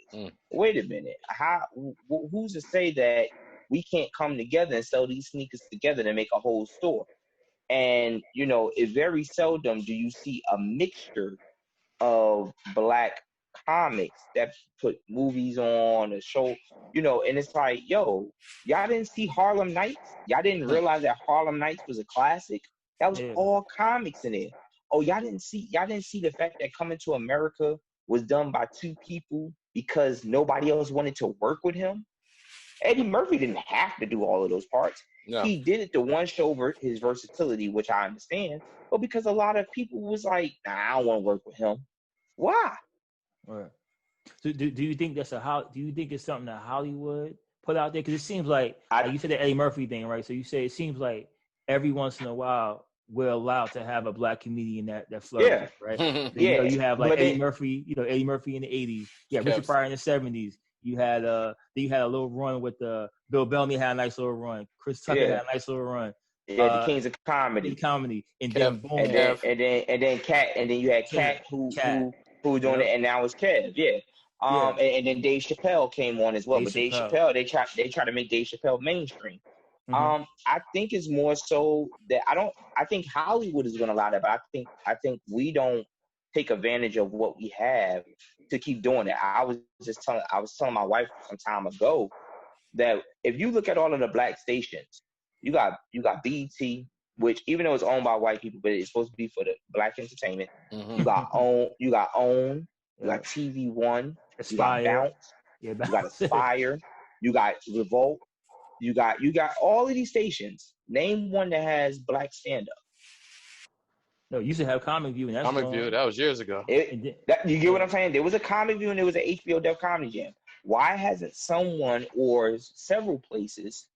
Wait a minute, who's to say that we can't come together and sell these sneakers together to make a whole store? And you know, it very seldom do you see a mixture of black comics that put movies on a show, you know, and it's like, yo, y'all didn't see Harlem Nights? Y'all didn't realize that Harlem Nights was a classic? That was all comics in it. Oh, y'all didn't see the fact that Coming to America was done by two people because nobody else wanted to work with him? Eddie Murphy didn't have to do all of those parts. No. He did it to one show over his versatility, which I understand, but because a lot of people was like, nah, I don't want to work with him. Why? Right. So do you think do you think it's something that Hollywood put out there? Because it seems like you said the Eddie Murphy thing, right? So you say it seems like every once in a while we're allowed to have a black comedian that flourishes, right? So, yeah. You have like Eddie Murphy, Eddie Murphy in the 80s. Yeah, Richard Pryor in the 70s. You had a little run with Bill Bellamy had a nice little run. Chris Tucker had a nice little run. Yeah, the Kings of Comedy. And then boom. And then Cat, and then you had Cat who was doing it, and now it's Kev. Yeah. And then Dave Chappelle came on as well. But Dave Chappelle, they try to make Dave Chappelle mainstream. Mm-hmm. I think it's more so that I think Hollywood is gonna allow that, but I think we don't take advantage of what we have to keep doing it. I was telling my wife some time ago that if you look at all of the black stations, you got BET, which even though it's owned by white people, but it's supposed to be for the black entertainment. Mm-hmm. You got OWN, you got TV One, you got Bounce, you got Aspire, you got Revolt, you got all of these stations. Name one that has black stand up. No, you used to have Comic View, and that's Comic View. That was years ago. You get what I'm saying? There was a Comic View and there was an HBO Def Comedy Jam. Why hasn't someone or several places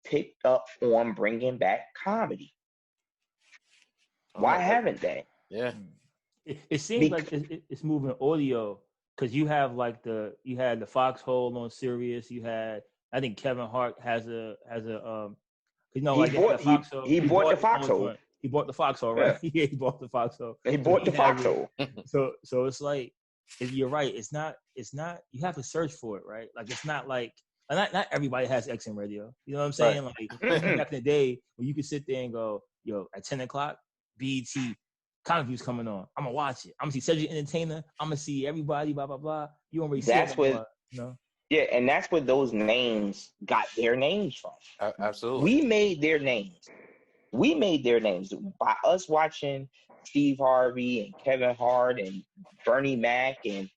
picked up on bringing back comedy? Why haven't they? Yeah. It seems like it's moving audio because you have you had the Foxhole on Sirius. You had, I think Kevin Hart has a he bought the Foxhole. He bought the Foxhole, right? Yeah, he bought the Foxhole. He bought the Foxhole. So it's like, you're right. It's not. You have to search for it, right? Like it's not like not everybody has XM radio. You know what I'm saying? Right. Like back in the day when you could sit there and go, yo, at 10 o'clock, BET Comic View's coming on. I'm gonna watch it. I'm gonna see Cedric Entertainer. I'm gonna see everybody. Blah blah blah. You don't really see it. Yeah, and that's where those names got their names from. Absolutely. We made their names by us watching Steve Harvey and Kevin Hart and Bernie Mac and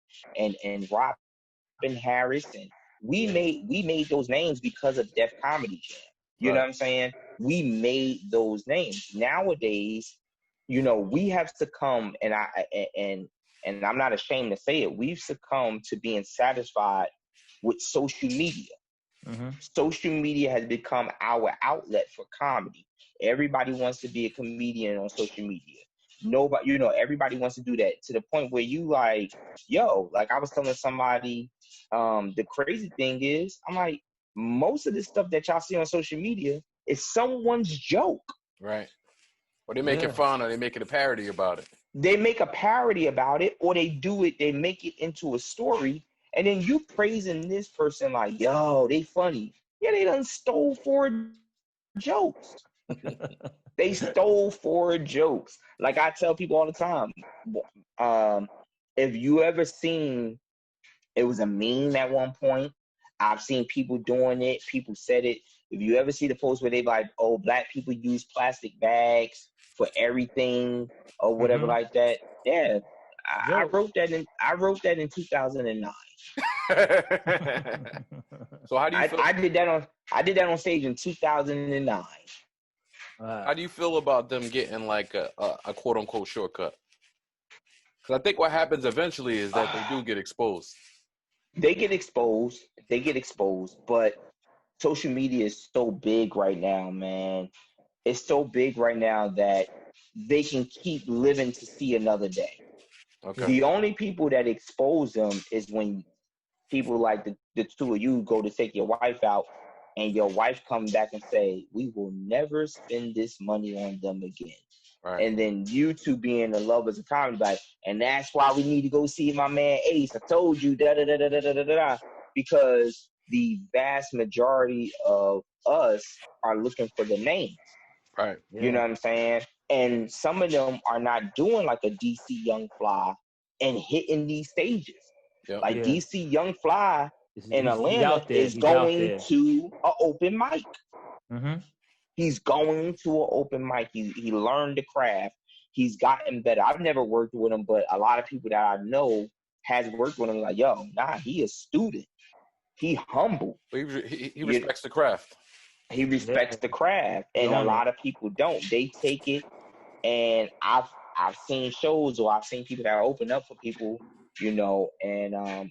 Robin Harris, and we made those names because of Def Comedy Jam. You know what I'm saying? We made those names. Nowadays, we have succumbed, and I'm not ashamed to say it. We've succumbed to being satisfied with social media. Mm-hmm. Social media has become our outlet for comedy. Everybody wants to be a comedian on social media. Nobody, everybody wants to do that to the point where you like, like I was telling somebody, the crazy thing is, I'm like, most of this stuff that y'all see on social media is someone's joke. Right. Or they make it fun, or they make it a parody about it. They make a parody about it, or they make it into a story, and then you praising this person like, yo, they funny. Yeah, they done stole 4 jokes. They stole 4 jokes. Like I tell people all the time, if you ever seen, it was a meme at one point. I've seen people doing it. People said it. If you ever see the post where they like, oh, black people use plastic bags for everything or whatever like that. Yeah, I wrote that in 2009. So how do you feel? I did that on stage in 2009. How do you feel about them getting like a quote unquote shortcut? Because I think what happens eventually is that they do get exposed. They get exposed, but social media is so big right now, man. It's so big right now that they can keep living to see another day. Okay. The only people that expose them is when people like the two of you go to take your wife out and your wife comes back and say, we will never spend this money on them again. Right. And then you two being the lovers of comedy, like, and that's why we need to go see my man Ace. I told you, because the vast majority of us are looking for the names. Right. Yeah. You know what I'm saying? And some of them are not doing like a DC Young Fly and hitting these stages. Yep. Like DC Young Fly in Atlanta is going to an open mic. Mm-hmm. He's going to an open mic. He learned the craft. He's gotten better. I've never worked with him, but a lot of people that I know has worked with him like, yo, nah, he a student. he humble. He respects the craft. He respects the craft, and a lot of people don't. They take it, and I've seen shows or I've seen people that open up for people, you know, and I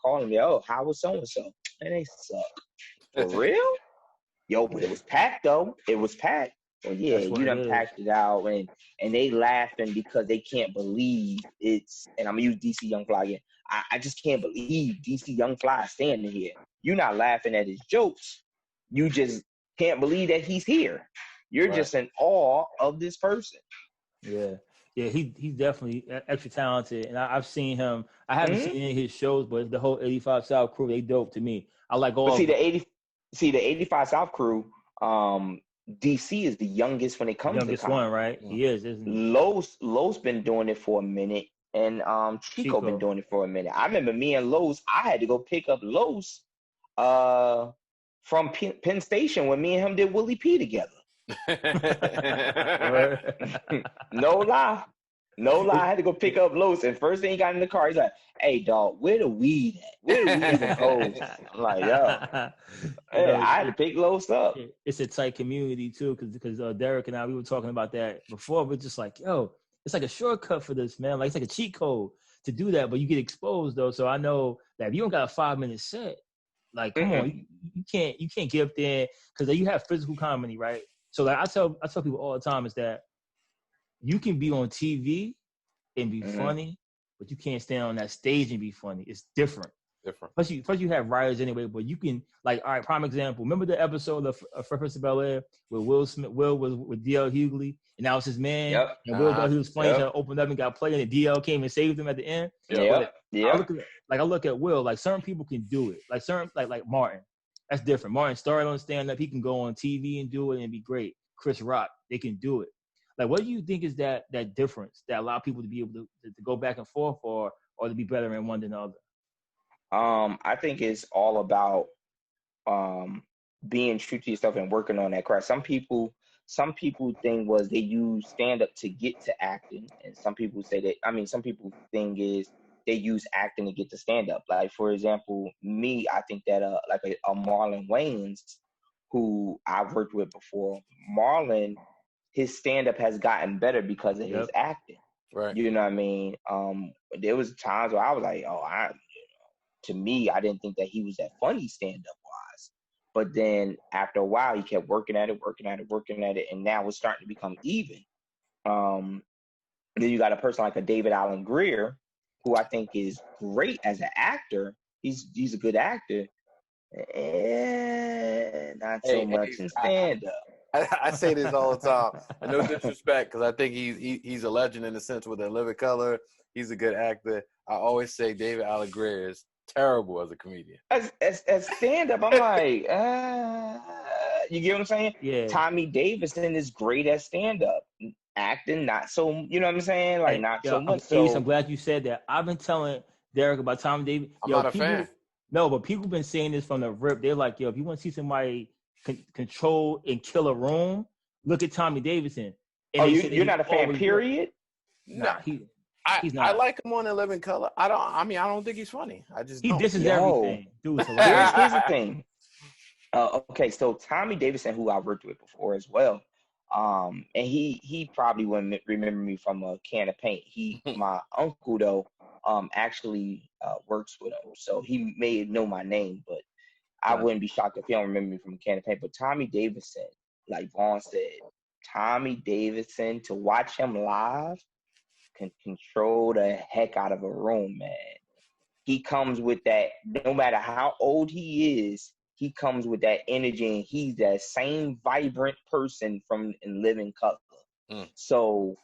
call them, yo, how was so and so? And they suck. For real? Yo, but it was packed though. It was packed. Well, yeah, you done packed it out, and they laughing because they can't believe it's. And I'm gonna use DC Young Fly again. I just can't believe DC Young Fly is standing here. You're not laughing at his jokes. You just can't believe that he's here. You're just in awe of this person. Yeah. Yeah, he's definitely extra talented, and I've seen him. I haven't seen any of his shows, but the whole 85 South crew, they dope to me. I like all. But the 85 South crew. DC is the youngest when it comes to youngest one, right? He is, isn't he? Lowe's been doing it for a minute, and Chico been doing it for a minute. I remember me and Lowe's. I had to go pick up Lowe's from Penn Station when me and him did Willie P together. No lie. I had to go pick up Lowe's, and first thing he got in the car, he's like, "Hey, dog, where the weed at? Where the weed and hoes?" I'm like, "Yo, hey, I had to pick Lowe's up." It's a tight community too, because Derrick and I, we were talking about that before. We're just like, "Yo, it's like a shortcut for this, man. Like it's like a cheat code to do that, but you get exposed though." So I know that if you don't got a 5-minute set, like, come on, you can't get up there because you have physical comedy, right? So like I tell people all the time is that you can be on TV and be funny, but you can't stand on that stage and be funny. It's different. Plus you have writers anyway, but you can, like, all right, prime example. Remember the episode of Fresh Prince of Bel-Air where Will was with DL Hughley, and that was his man. Yep. And Will thought he was funny, so opened up and got played, and DL came and saved him at the end. Yeah. I look at Will, like certain people can do it. Like certain like Martin. That's different. Martin started on stand-up. He can go on TV and do it and be great. Chris Rock, they can do it. Like, what do you think is that difference that allow people to be able to go back and forth or to be better in one than the other? I think it's all about being true to yourself and working on that craft. Some people think was they use stand-up to get to acting, and some people say that. I mean, some people think is they use acting to get to stand-up. Like, for example, me, I think that like a Marlon Wayans, who I've worked with before, Marlon, his stand-up has gotten better because of his acting. Right. You know what I mean? There was times where I was like, to me, I didn't think that he was that funny stand-up wise. But then after a while, he kept working at it, and now it's starting to become even. Then you got a person like a David Allen Greer, who I think is great as an actor. He's a good actor. Not so much in stand-up. I say this all the time, and no disrespect, because I think he's a legend in the sense with a living color. He's a good actor. I always say David Allen Greer is terrible as a comedian. As stand-up, I'm like, you get what I'm saying? Yeah. Tommy Davidson is great at stand-up. Acting, not so, you know what I'm saying? Like, not so much. I'm glad you said that. I've been telling Derrick about Tommy Davidson. I'm not a fan. No, but people been saying this from the rip. They're like, yo, if you want to see somebody control and kill a room, look at Tommy Davidson. And you're not a fan, period? No, he's not. I like him on The Living Color. I don't think he's funny. I just don't. This is everything. Dude, here's the thing. Okay, so Tommy Davidson, who I worked with before as well, and he probably wouldn't remember me from a can of paint. My uncle though, actually works with him, so he may know my name, but I wouldn't be shocked if he don't remember me from a can of paint. But Tommy Davidson, like Vaughn said, Tommy Davidson, to watch him live can control the heck out of a room, man. He comes with that, no matter how old he is, he comes with that energy, and he's that same vibrant person from In Living Color. So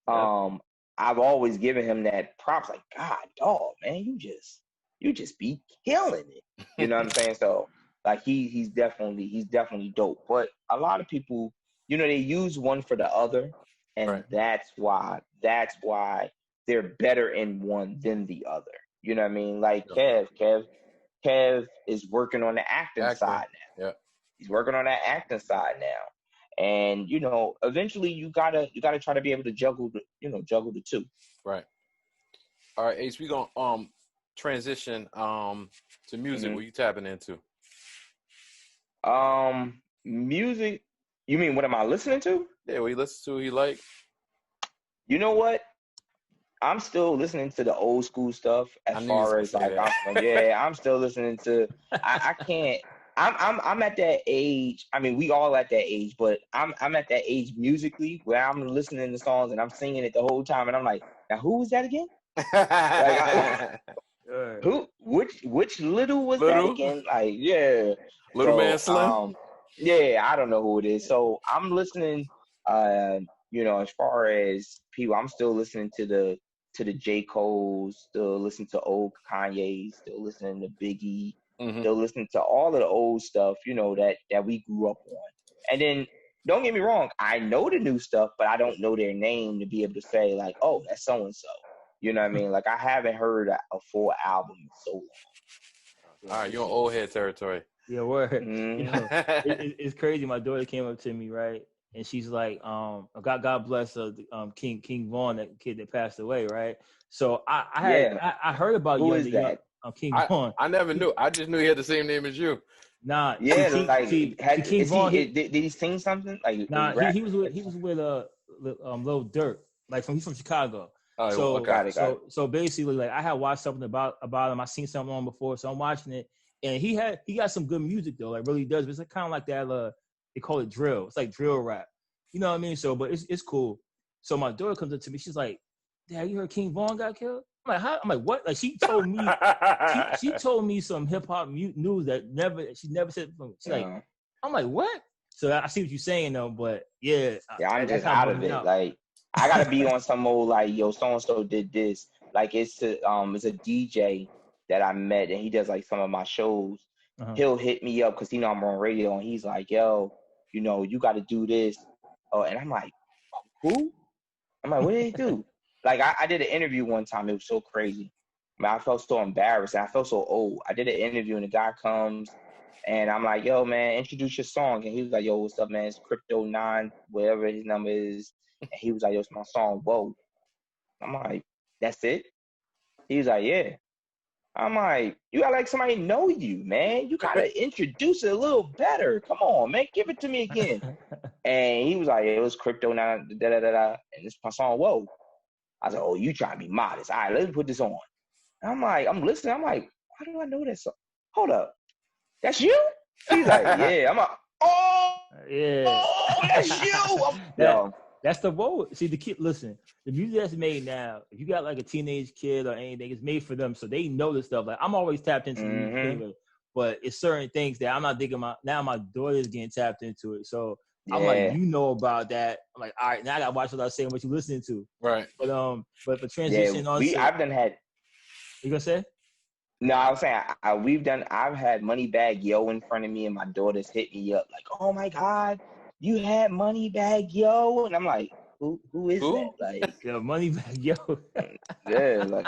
I've always given him that props, like, God, dog, man, you just be killing it. You know what I'm saying? So like he's definitely dope. But a lot of people, you know, they use one for the other, and that's why they're better in one than the other. You know what I mean? Like Kev is working on the acting side now. Yeah. He's working on that acting side now. And, you know, eventually you gotta try to be able to juggle the two. Right. All right, Ace, we're gonna transition to music? What you tapping into? Music. You mean what am I listening to? Yeah, what you listen to? You like? You know what? I'm still listening to the old school stuff as far as like I'm still listening to I can't I'm at that age. I mean, we all at that age, but I'm at that age musically where I'm listening to songs and I'm singing it the whole time and I'm like, now who was that again? Which little was that again? Like, yeah. Little Man Slim? Yeah, I don't know who it is. So I'm listening as far as people, I'm still listening to the J. Cole's, still listening to old Kanye, still listening to Biggie, still listening to all of the old stuff, that we grew up on. And then, don't get me wrong, I know the new stuff, but I don't know their name to be able to say, like, oh, that's so-and-so. You know what I mean? Like, I haven't heard a full album in so long. All right, you're on old head territory. Yeah, word. It's crazy. My daughter came up to me, right? And she's like, God bless King Vaughn, that kid that passed away, right? So I heard about Who is that? King Vaughn. I never knew. I just knew he had the same name as you. Nah, King Vaughn. Did he sing something? Like, nah, he was with Lil Durk, like he's from Chicago. Oh, so got it. So basically, like I had watched something about him. I seen something on before, so I'm watching it, and he got some good music though, like really does. But it's kind of like that. They call it drill. It's like drill rap. You know what I mean? So, but it's cool. So my daughter comes up to me. She's like, "Dad, you heard King Vaughn got killed?" I'm like, "How?" I'm like, "What?" Like she told me, she told me some hip hop news that she never said. She's like, I'm like, "What?" So I see what you're saying though, but yeah, I'm just out of it. Like, I gotta be on some old like, yo, so and so did this. Like, it's a DJ that I met, and he does like some of my shows. He'll hit me up because I'm on radio, and he's like, "Yo, you got to do this." Oh, and I'm like, "Who?" I'm like, "What did he do?" Like, I did an interview one time. It was so crazy. I felt so embarrassed. And I felt so old. I did an interview, and the guy comes, and I'm like, "Yo, man, introduce your song." And he was like, "Yo, what's up, man? It's Crypto 9, whatever his number is." And he was like, "Yo, it's my song, Whoa." I'm like, "That's it?" He was like, "Yeah." I'm like, "You got like somebody know you, man. You gotta introduce it a little better. Come on, man, give it to me again." And he was like, "It was Crypto 9, and it's my song, Whoa." I was like, "Oh, you trying to be modest. All right, let's put this on." And I'm like, I'm listening. I'm like, "Why do I know that song? Hold up. That's you?" He's like, "Yeah." I'm like, "Oh, yeah. That's you." That's the vote. See, the kid, listen, the music that's made now, if you got like a teenage kid or anything, it's made for them. So they know this stuff. Like, I'm always tapped into music anyway, but it's certain things that I'm not thinking about. Now my daughter's getting tapped into it. So I'm like, you know about that. I'm like, all right, now I got to watch what I'm saying, what you listening to. Right. But for transition I've done had. You gonna say? No, I was saying I've had Moneybag Yo in front of me, and my daughter's hit me up like, "Oh my God, you had Moneybag Yo," and I'm like, who is that? Like, Moneybag Yo. Yeah, like,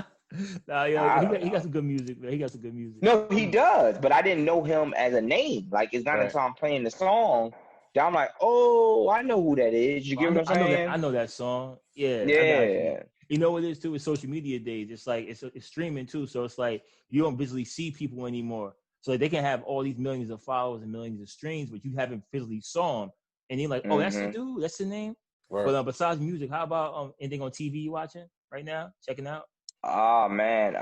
he got some good music, man. He got some good music. No, he does, but I didn't know him as a name. Like, it's not until I'm playing the song that I'm like, "Oh, I know who that is." You get what I'm saying? I know that song. Yeah. Yeah. You know what it is too? It's social media days. It's like it's streaming too. So it's like you don't visually see people anymore. So they can have all these millions of followers and millions of streams, but you haven't physically saw them. And you're like, "Oh, that's the dude. That's the name." Right. But besides music, how about anything on TV you watching right now? Checking out? Oh man,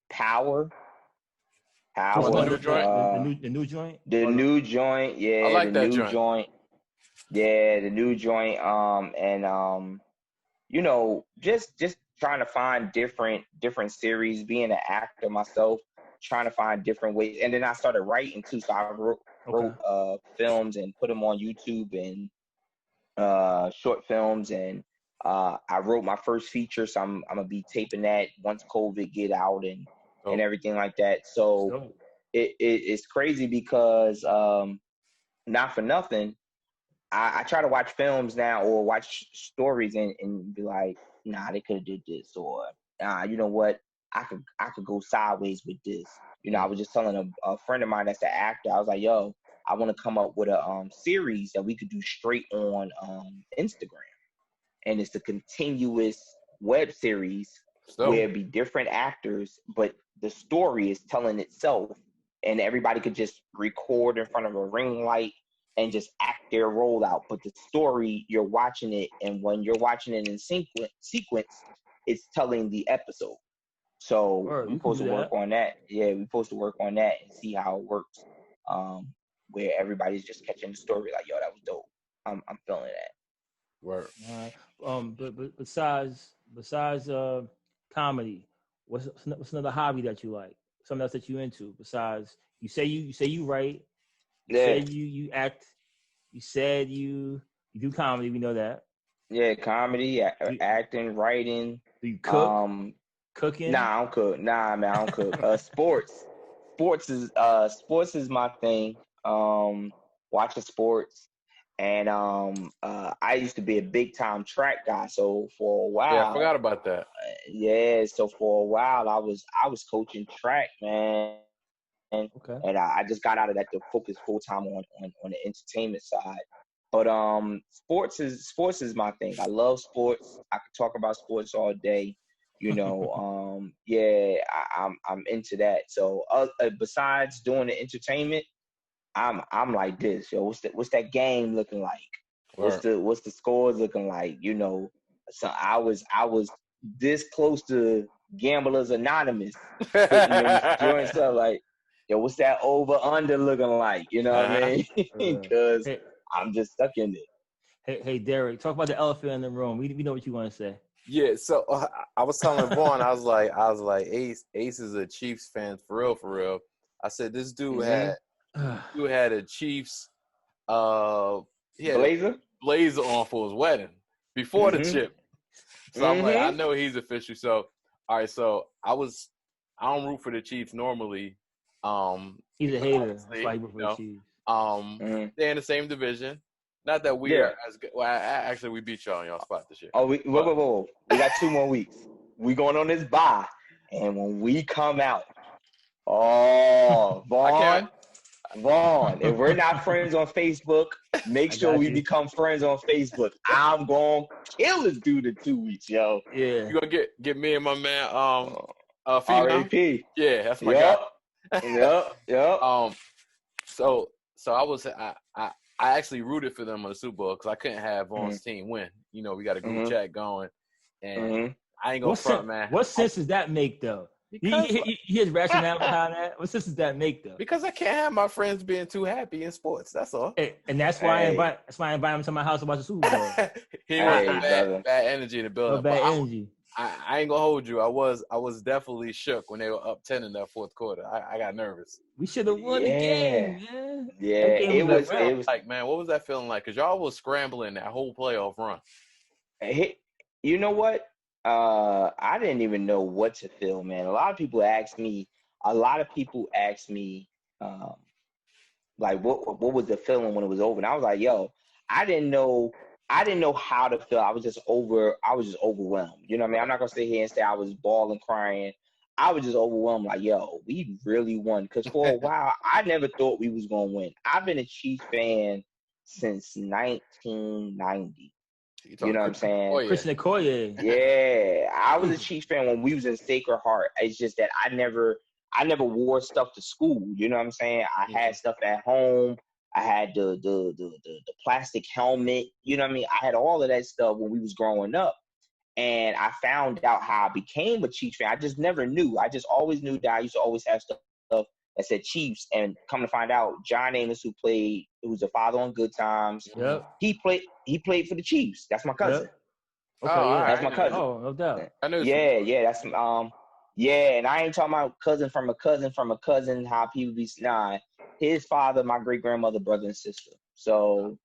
Power. The new joint. The new joint. The new joint. Yeah, I like the that new joint. Yeah, the new joint. Just trying to find different series. Being an actor myself, trying to find different ways. And then I started writing too. So I wrote films and put them on YouTube and short films. And I wrote my first feature, so I'm gonna be taping that once COVID get out and everything like that. So it's crazy because not for nothing, I try to watch films now or watch stories and be like, "Nah, they could have did this," or "You know what? I could go sideways with this." I was just telling a friend of mine that's an actor. I was like, "Yo, I want to come up with a series that we could do straight on Instagram, and it's a continuous web series where it be different actors, but the story is telling itself, and everybody could just record in front of a ring light and just act their role out. But the story, you're watching it, and when you're watching it in sequence, it's telling the episode. So we're supposed to work on that. Yeah, we're supposed to work on that and see how it works. Where everybody's just catching the story like, yo, that was dope. I'm feeling that. Word. But besides comedy, what's another hobby that you like? Something else that you into besides you say you write, you say you act, you said you do comedy. We know that. Yeah, comedy, acting, writing. Do you cook? Cooking? Nah, I don't cook. Nah, man, I don't cook. Sports is my thing. Watching sports. And I used to be a big time track guy. So for a while, yeah, I forgot about that. So for a while, I was coaching track, man. And I just got out of that to focus full time on the entertainment side. But sports is my thing. I love sports. I could talk about sports all day. You know, I'm into that. So besides doing the entertainment, I'm like this, yo. What's that game looking like? What's the scores looking like? You know, so I was this close to Gamblers Anonymous, putting them doing stuff like, yo, what's that over under looking like? You know what I mean? Because I'm just stuck in it. Hey, Derrick, talk about the elephant in the room. We know what you want to say. Yeah, so I was telling Vaughn, I was like, Ace is a Chiefs fan for real. I said this dude had a Chiefs blazer on for his wedding before the chip. So I'm like, I know he's official. So all right, so I don't root for the Chiefs normally. He's a hater. That's why he root for the Chiefs. They're in the same division. Not that we are as good. Well, actually, we beat y'all in y'all spot this year. Oh, whoa. We got 2 more weeks. We going on this bye, and when we come out, Vaughn, if we're not friends on Facebook, make sure we become friends on Facebook. I'm going to kill this dude in 2 weeks, yo. Yeah. You going to get me and my man, RAP. Yeah, that's my guy. Yep. So I actually rooted for them on the Super Bowl because I couldn't have Vaughn's team win. You know, we got a group chat going, and I ain't going to front, man. What sense does that make, though? His rationale behind that. What sense does that make, though? Because I can't have my friends being too happy in sports. That's all. And that's why I invite him to my house to watch the Super Bowl. He wants bad energy in the building. Bad energy. I ain't gonna hold you. I was definitely shook when they were up 10 in that fourth quarter. I got nervous. We should have won the game, man. Yeah, it was like, man, what was that feeling like? Because y'all was scrambling that whole playoff run. You know what? I didn't even know what to feel, man. A lot of people ask me, like, what was the feeling when it was over? And I was like, yo, I didn't know how to feel. I was just overwhelmed. You know what I mean? I'm not gonna sit here and say I was bawling, crying. I was just overwhelmed, like, yo, we really won. Because for a while, I never thought we was gonna win. I've been a Chiefs fan since 1990. You know what I'm saying? Christian Okoye. Yeah, I was a Chiefs fan when we was in Sacred Heart. It's just that I never wore stuff to school. You know what I'm saying? I had stuff at home. I had the plastic helmet. You know what I mean? I had all of that stuff when we was growing up. And I found out how I became a Chiefs fan. I just never knew. I just always knew that I used to always have stuff that said Chiefs. And come to find out, John Amos, who's a father on Good Times, he played for the Chiefs. That's my cousin. Yep. Okay, that's my cousin. Oh, no doubt. I know. That's and I ain't talking about cousin from a cousin. How people be his father, my great grandmother, brother and sister. So,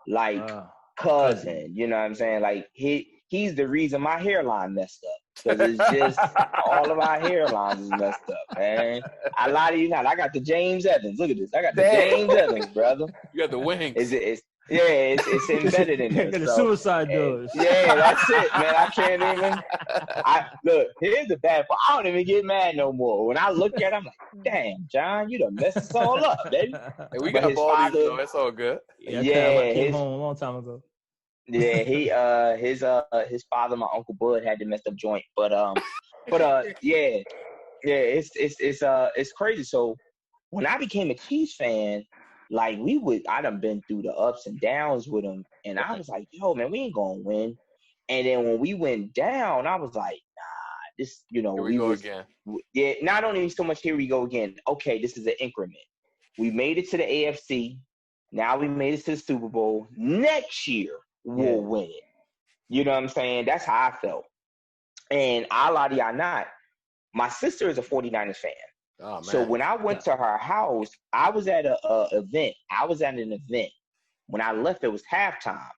like, cousin. You know what I'm saying? Like he's the reason my hairline messed up. Because it's just all of my hairlines is messed up, man. I lie to you not. I got the James Evans. Look at this. I got the James Evans, brother. You got the wings. It's embedded in there. The suicide doors. Yeah, that's it, man. I can't even. Look, here's the bad part. I don't even get mad no more. When I look at it, I'm like, damn, John, you done messed us all up, baby. Hey, we got baldies, though. It's all good. I came home a long time ago. Yeah, his father, my Uncle Bud, had the messed up joint. But it's crazy. So when I became a Chiefs fan, like I done been through the ups and downs with them, and I was like, yo, man, we ain't gonna win. And then when we went down, I was like, nah, this, Here we go again. Yeah, not only so much here we go again. Okay, this is an increment. We made it to the AFC. Now we made it to the Super Bowl. Next year we'll win it. You know what I'm saying? That's how I felt. And I lie to y'all not, my sister is a 49ers fan. Oh, man. So when I went to her house, I was at an event. I was at an event. When I left, it was halftime.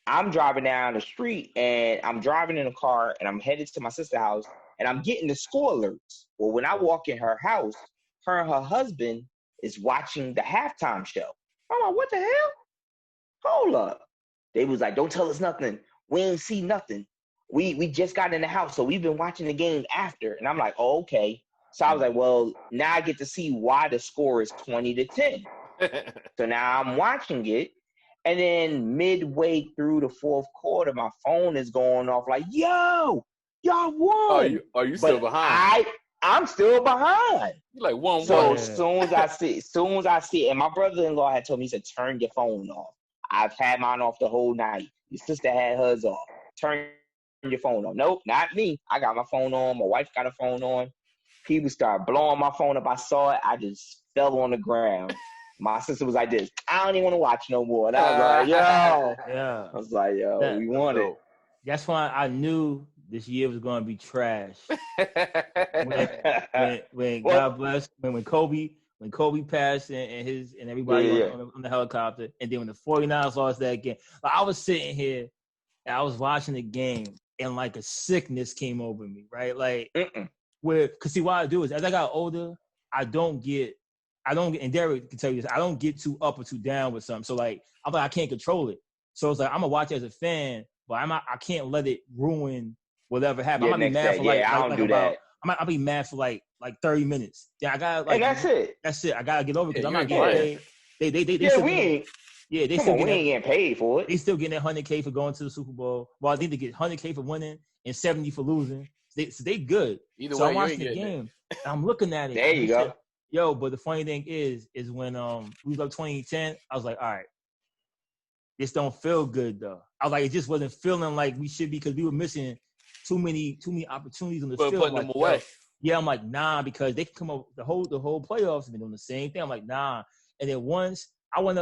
I'm driving down the street, and I'm driving in a car, and I'm headed to my sister's house, and I'm getting the score alerts. Well, when I walk in her house, her and her husband is watching the halftime show. I'm like, what the hell? Hold up. They was like, don't tell us nothing. We ain't see nothing. We just got in the house, so we've been watching the game after. And I'm like, oh, okay. So I was like, well, now I get to see why the score is 20-10. So now I'm watching it. And then midway through the fourth quarter, my phone is going off like, yo, y'all won. Are you still behind? I'm still behind. You're like 1-1. So as soon as I see it, and my brother-in-law had told me, he said, turn your phone off. I've had mine off the whole night. Your sister had hers off. Turn your phone on. Nope, not me. I got my phone on. My wife got her phone on. People started blowing my phone up. I saw it. I just fell on the ground. My sister was like this. I don't even want to watch no more. And I was like, yo. Yeah. I was like, yo, we won it. That's why I knew this year was going to be trash. when God bless, when Kobe passed and everybody on the helicopter, and then when the 49ers lost that game, I was sitting here and I was watching the game, and like a sickness came over me, right? Like, because see, what I do is as I got older, I don't get, and Derrick can tell you this, I don't get too up or too down with something. So like, I'm like, I can't control it. So it's like, I'm gonna watch it as a fan, but I can't let it ruin whatever happened. I might be mad for I'll be mad for like 30 minutes. Then I gotta and that's it. That's it. I gotta get over it because I'm not getting paid. They ain't getting paid for it. They still getting that $100K for going to the Super Bowl. Well, I think they get $100K for winning and $70 for losing. So they good. Either so way, I'm watching the game. I'm looking at it. There you go. Yo, but the funny thing is when we was up 2010, I was like, all right, this don't feel good though. I was like, it just wasn't feeling like we should be because we were missing too many opportunities on the field. Putting them away. Yeah, I'm like, nah, because they can come up the whole playoffs have been doing the same thing. I'm like, nah. And then once I went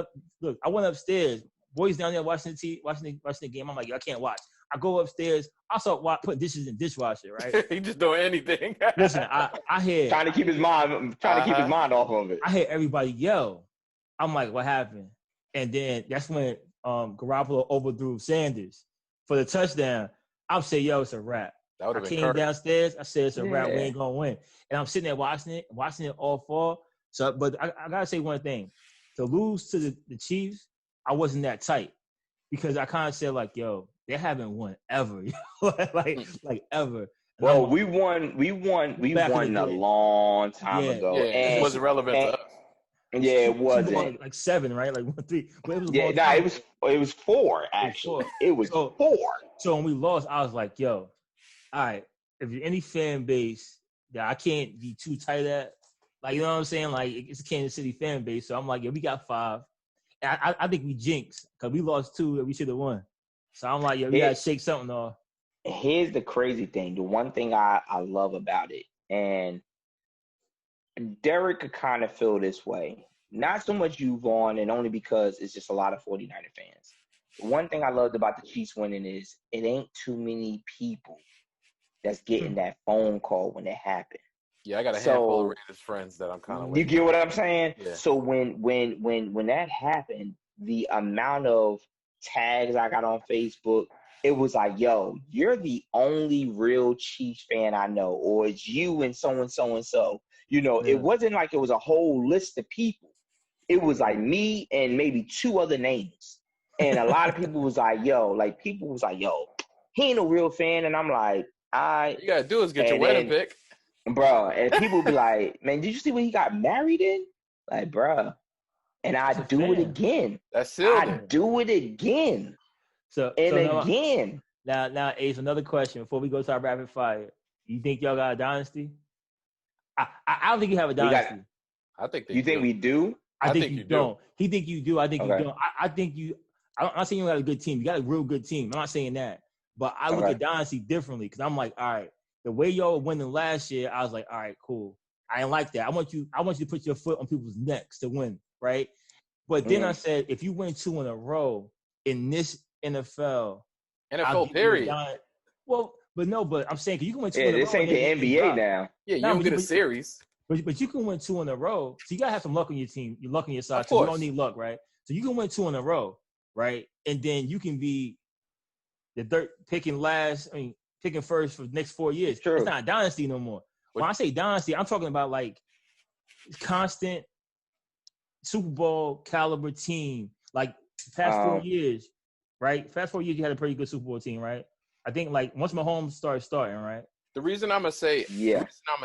upstairs, boys down there watching the game. I'm like, yo, I can't watch. I go upstairs. I start putting dishes in the dishwasher, right? He just doing anything. Listen, I hear trying to keep his mind off of it. I hear everybody yell. I'm like, what happened? And then that's when Garoppolo overthrew Sanders for the touchdown. I'm saying, yo, it's a wrap. I came downstairs. I said, it's a wrap. We ain't gonna win. And I'm sitting there watching it all fall. So, but I gotta say one thing: to lose to the Chiefs, I wasn't that tight because I kind of said like, yo, they haven't won ever, like ever. And well, we won a long time ago. Yeah, it wasn't relevant to us. Yeah, it wasn't. Like 7, right? Like 1, 3. But it was 4 actually. It was 4. So when we lost, I was like, yo, all right, if you're any fan base that I can't be too tight at, like, you know what I'm saying? Like, it's a Kansas City fan base. So I'm like, yeah, we got 5. And I think we jinxed because we lost 2 that we should have won. So I'm like, yeah, we got to shake something off. Here's the crazy thing. The one thing I love about it, and Derrick could kind of feel this way. Not so much you, Vaughn, and only because it's just a lot of 49er fans. The one thing I loved about the Chiefs winning is it ain't too many people that's getting that phone call when it happened. Yeah, I got a handful of Raiders friends that I'm kind of. You get what I'm saying? Yeah. So when that happened, the amount of tags I got on Facebook, it was like, yo, you're the only real Chiefs fan I know, or it's you and so and so and so. You know, It wasn't like it was a whole list of people. It was like me and maybe 2 other names. And a lot of people was like, yo, he ain't a real fan. And I'm like, you gotta do is get your wedding pick. Bro, and people be like, man, did you see what he got married in? Like, bro. And I do it again. That's it. I do it again. Again. Now, Ace, another question before we go to our rapid fire. You think y'all got a dynasty? I don't think you have a dynasty. I think you think we do? I think you don't. He think you do. I think Okay. you don't. I think you. I'm not saying you got a good team. You got a real good team. I'm not saying that. But I look at dynasty differently because I'm like, all right, the way y'all were winning last year, I was like, all right, cool. I ain't like that. I want you to put your foot on people's necks to win, right? But then I said, if you win 2 in a row in this NFL period. But I'm saying you can win 2 in a row. Yeah, this ain't the NBA now. Yeah, you don't get a series. But you can win 2 in a row. So you gotta have some luck on your team. Your luck on your side. Of course. You don't need luck, right? So you can win 2 in a row, right? And then you can be the picking first for the next 4 years. True. It's not a dynasty no more. When I say dynasty, I'm talking about like constant Super Bowl caliber team. Like past 4 years, right? Past 4 years, you had a pretty good Super Bowl team, right? I think like once Mahomes starting, right? The reason I'm gonna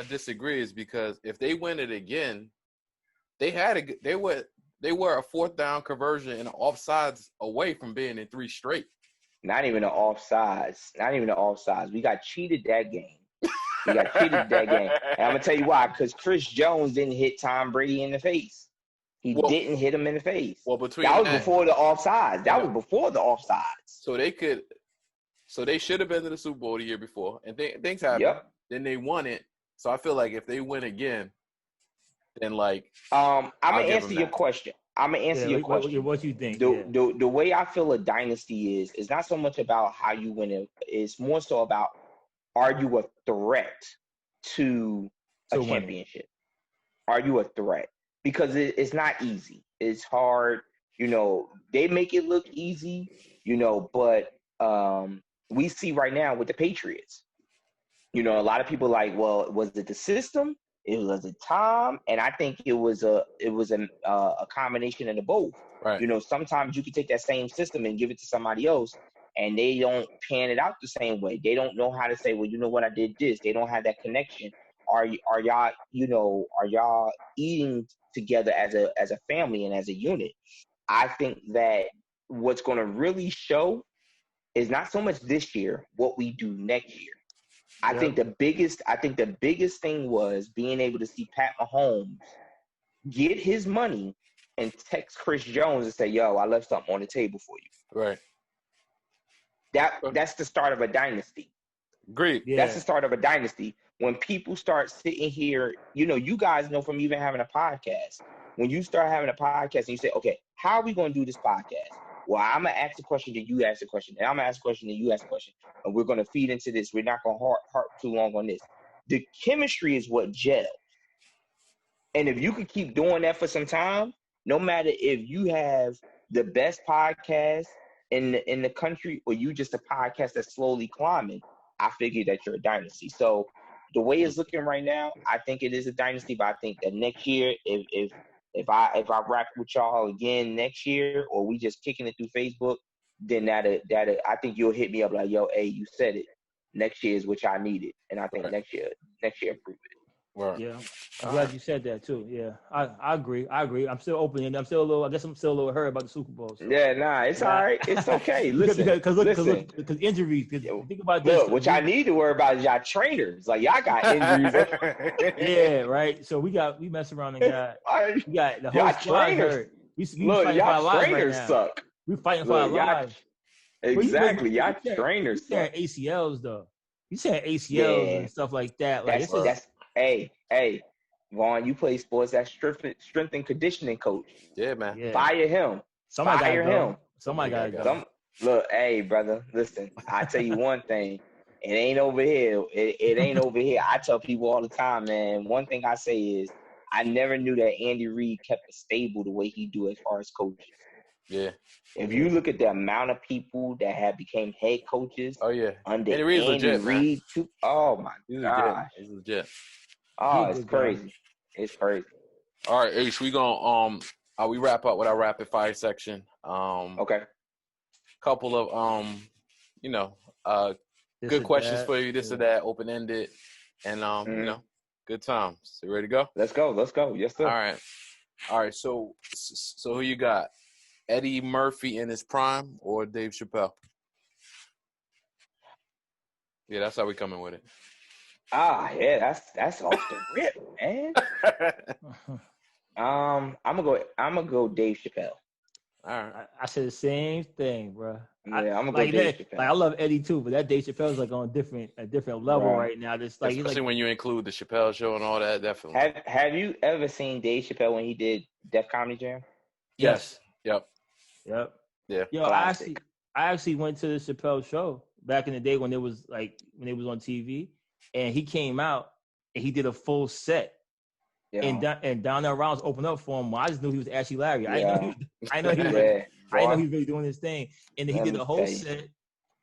disagree is because if they win it again, they were a 4th down conversion and offsides away from being in 3 straight. Not even the offsides. We got cheated that game. And I'm gonna tell you why. Because Chris Jones didn't hit Tom Brady in the face. He didn't hit him in the face. Well, before the offsides. That was before the offsides. So they should have been to the Super Bowl the year before, and things happened. Yep. Then they won it. So I feel like if they win again, then like I'm gonna answer your question. What you think? The way I feel a dynasty is not so much about how you win it. It's more so about, are you a threat to a championship? Are you a threat? Because it's not easy. It's hard. They make it look easy. But we see right now with the Patriots. A lot of people are like, well, was it the system? It was a time, and I think it was a combination of the both. Right. Sometimes you can take that same system and give it to somebody else, and they don't pan it out the same way. They don't know how to say, well, you know what, I did this. They don't have that connection. Are y'all eating together as a family and as a unit? I think that what's going to really show is not so much this year, what we do next year. I think the biggest thing was being able to see Pat Mahomes get his money and text Chris Jones and say, yo, I left something on the table for you. Right. That's the start of a dynasty. Agreed. Yeah. That's the start of a dynasty. When people start sitting here, you guys know from even having a podcast, when you start having a podcast and you say, okay, how are we going to do this podcast? Well, I'm going to ask a question, then you ask a question. And I'm going to ask a question, then you ask a question. And we're going to feed into this. We're not going to harp too long on this. The chemistry is what gels. And if you can keep doing that for some time, no matter if you have the best podcast in the country or you just a podcast that's slowly climbing, I figure that you're a dynasty. So the way it's looking right now, I think it is a dynasty. But I think that next year, if I rock with y'all again next year, or we just kicking it through Facebook, then that I think you'll hit me up like, yo, hey, you said it. Next year is what I needed, and I think next year improve it. Right. Yeah, I'm glad you said that too. Yeah, I agree. I'm still open, and I'm still a little hurt about the Super Bowl. So. Yeah, nah, it's all right. It's okay. Listen, because injuries. Think about this. Look, what y'all need to worry about is y'all trainers. Like y'all got injuries. Yeah, right. So we mess around and we got the whole squad hurt. Look, y'all trainers suck. We fighting for our lives. Exactly, y'all trainers suck. ACLs though. You saying ACLs and stuff like that. Like that's hey, Vaughn, you play sports. That's strength and conditioning coach. Yeah, man. Yeah. Fire him. Somebody Fire him. Somebody gotta go. Look, hey, brother, listen. I tell you one thing. It ain't over here. It ain't over here. I tell people all the time, man. One thing I say is I never knew that Andy Reid kept it stable the way he do as far as coaches. Yeah. If you look at the amount of people that have became head coaches, under Andy legit, Reid, oh my God, he's legit. Oh, it's crazy. It's crazy. All right, Ace, we gonna we wrap up with our rapid fire section. Okay. Couple of good questions for you, this or that, open ended, and good times. You ready to go? Let's go. Yes, sir. All right. So who you got? Eddie Murphy in his prime or Dave Chappelle? Yeah, that's how we coming with it. Yeah, that's off the rip, man. I'm gonna go Dave Chappelle. All right. I said the same thing, bro. Yeah, I'm gonna go Dave Chappelle. Like I love Eddie too, but that Dave Chappelle's like on a different level right now. It's like especially when you include the Chappelle show and all that. Definitely. Have you ever seen Dave Chappelle when he did Def Comedy Jam? Yes. Yep. Yeah. Yo, Classic. I actually went to the Chappelle show back in the day when it was on TV, and he came out and he did a full set. Yeah. And Donnell Rounds opened up for him. I just knew he was Ashley Larry. Yeah. I know he was really doing his thing. And then he did the whole set.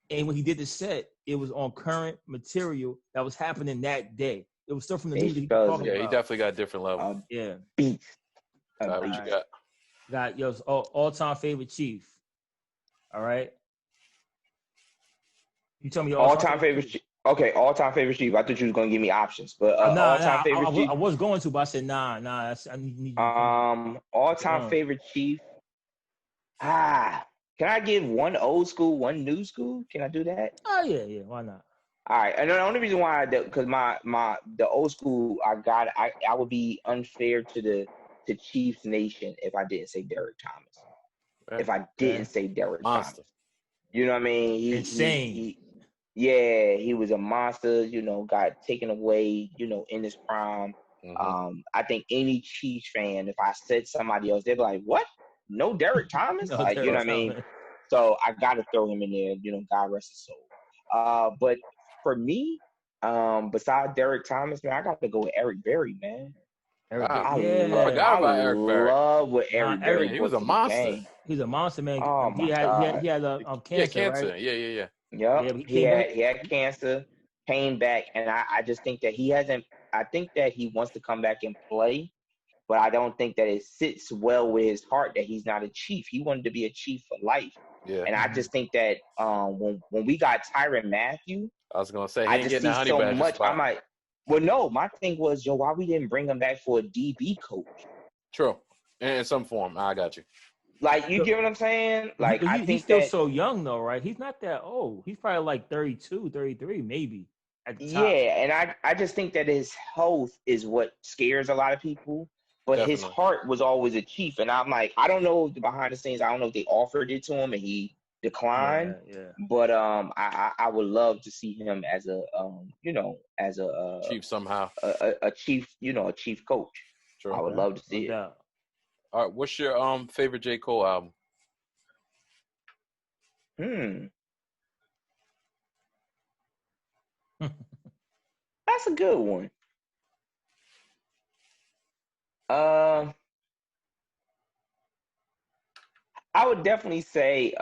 And when he did the set, it was on current material that was happening that day. It was stuff from the news that he was talking about. He definitely got a different level. Beast. What you got? Got your all-time favorite Chief. All right. You tell me your all-time favorite Chief. Okay, all-time favorite Chief. I thought you was gonna give me options, but all-time favorite Chief. I was going to, but I said nah. I need all-time favorite Chief. Can I give one old school, one new school? Can I do that? Oh yeah. Why not? All right, and the only reason why because the old school I would be unfair to Chiefs Nation if I didn't say Derrick Thomas. Right. If I didn't say Derrick Thomas, you know what I mean? Insane. He was a monster. You know, got taken away. You know, in his prime. Mm-hmm. I think any Chiefs fan, if I said somebody else, they'd be like, "What? No Derrick Thomas?" You know what I mean? So I got to throw him in there. You know, God rest his soul. But for me, besides Derrick Thomas, man, I got to go with Eric Berry, man. I forgot about Eric Berry. I love what Eric Berry. He was a monster. He's a monster, man. Oh he had cancer. Cancer. Right? Yeah. Yep. He had cancer, came back, and I just think that he hasn't. I think that he wants to come back and play, but I don't think that it sits well with his heart that he's not a Chief. He wanted to be a Chief for life. Yeah. And I just think that when we got Tyrann Mathieu, I was gonna say I just see so much. Spot. I'm like, well, no, my thing was, why we didn't bring him back for a DB coach? True, in some form. I got you. Like, you get what I'm saying? Like, I think he's still so young, though, right? He's not that old. He's probably like 32, 33, maybe. At the top. Yeah, and I just think that his health is what scares a lot of people. But Definitely. His heart was always a Chief. And I'm like, I don't know behind the scenes. I don't know if they offered it to him and he declined. Yeah. But I would love to see him as a as a Chief somehow. A Chief, a Chief coach. Sure. I would love to see it. Yeah. All right, what's your favorite J. Cole album? That's a good one. I would definitely say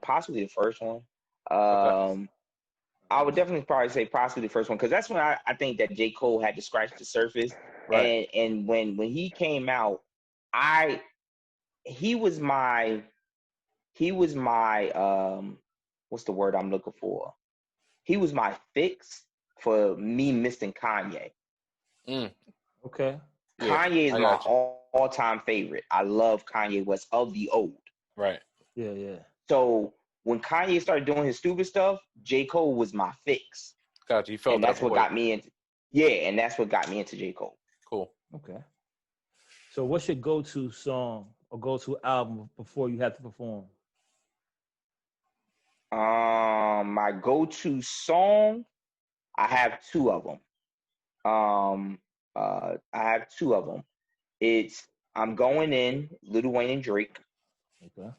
possibly the first one. Okay. I would definitely probably say possibly the first one because that's when I think that J. Cole had to scratch the surface. Right. And when he came out, he was my what's the word I'm looking for? He was my fix for me missing Kanye. Okay. Kanye is my all-time favorite. I love Kanye West of the old. Right. Yeah. So when Kanye started doing his stupid stuff, J. Cole was my fix. Gotcha. You felt and that's what got me into. Yeah, and that's what got me into J. Cole. Cool. Okay. So what's your go-to song or go-to album before you have to perform? My go-to song, I have two of them. It's "I'm Going In," Lil Wayne and Drake. Okay.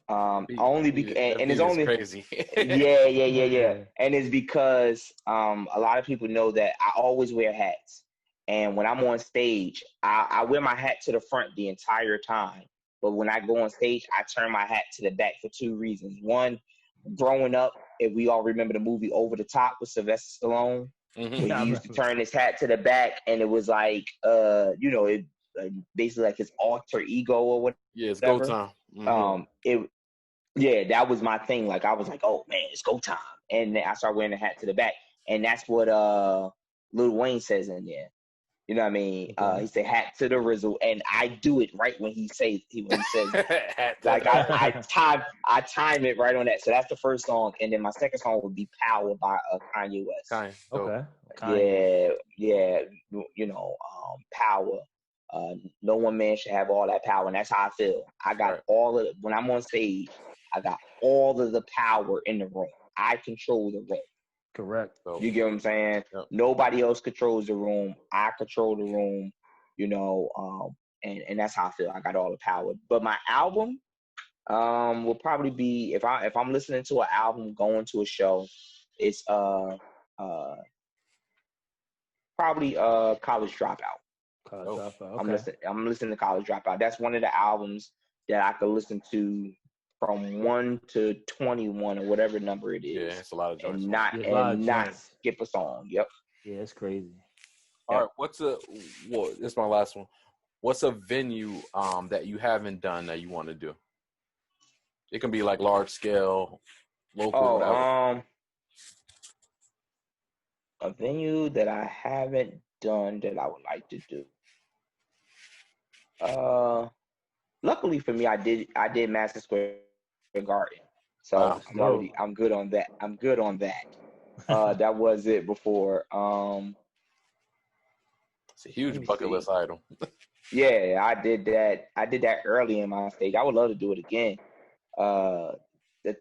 Only because and it's only crazy. Yeah. And it's because a lot of people know that I always wear hats, and when I'm on stage, I wear my hat to the front the entire time. But when I go on stage, I turn my hat to the back for two reasons. One, growing up, if we all remember the movie Over the Top with Sylvester Stallone, where he used to turn his hat to the back, and it was like, it basically like his alter ego or whatever. Yeah, it's go time. That was my thing. Like, I was like, oh man, it's go time, and then I started wearing the hat to the back, and that's what Lil Wayne says in there. You know what I mean? He said "hat to the rizzle," and I do it right when he says like I time it right on that. So that's the first song, and then my second song would be "Power" by Kanye West. Okay. Kanye. Yeah, power. No one man should have all that power, and that's how I feel. I got when I'm on stage, I got all of the power in the room. I control the room. Correct. You get what I'm saying? Yep. Nobody else controls the room. I control the room. And that's how I feel. I got all the power. But my album will probably be if I'm listening to an album, going to a show, it's probably College Dropout. Okay. I'm listening to College Dropout. That's one of the albums that I could listen to from 1 to 21 or whatever number it is. Yeah, it's a lot of joints. And not skip a song. Yep. Yeah, it's crazy. All right, this is my last one. What's a venue that you haven't done that you want to do? It can be like large scale, local, whatever. A venue that I haven't done that I would like to do. Luckily for me, I did Madison Square Garden, so I'm good on that. That was it before. It's a huge bucket list item. Yeah, I did that. I did that early in my stage. I would love to do it again. The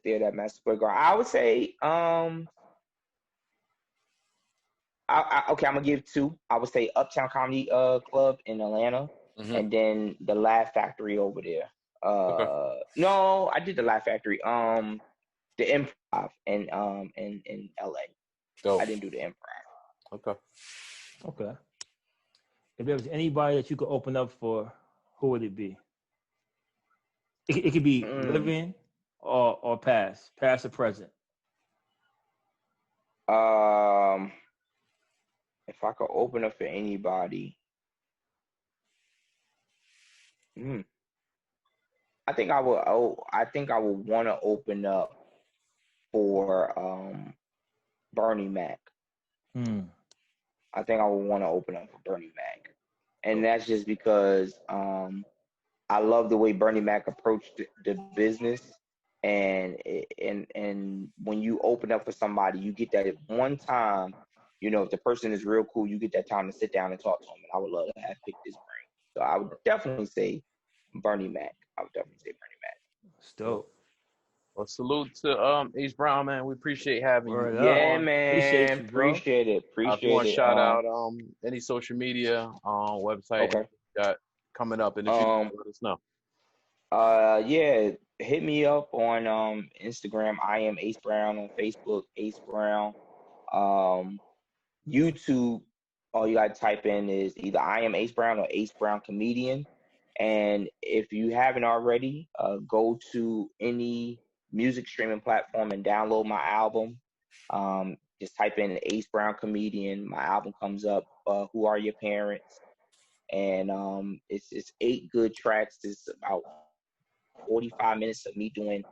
theater at Madison Square Garden. I would say, okay, I'm gonna give two. I would say Uptown Comedy Club in Atlanta, and then the Laugh Factory over there. No, I did the Laugh Factory. The Improv in LA. Dope. I didn't do the Improv. Okay. If there was anybody that you could open up for, who would it be? It could be living or past or present. If I could open up for anybody, I think I would want to open up for Bernie Mac. I think I would want to open up for Bernie Mac, and that's just because I love the way Bernie Mac approached the business, and when you open up for somebody, you get that one time. If the person is real cool, you get that time to sit down and talk to them. And I would love to have picked his brain. So I would definitely say Bernie Mac. It's dope. Well, salute to H Brown, man. We appreciate having you. Yeah, man. Appreciate it. If you want to shout out any social media website you got coming up in the future, let us know. Yeah, hit me up on Instagram. I am Ace Brown. On Facebook, Ace Brown. YouTube, all you gotta type in is either I am Ace Brown or Ace Brown Comedian. And if you haven't already, go to any music streaming platform and download my album. Just type in Ace Brown Comedian. My album comes up. Who Are Your Parents? And it's 8 good tracks. It's about 45 minutes of me doing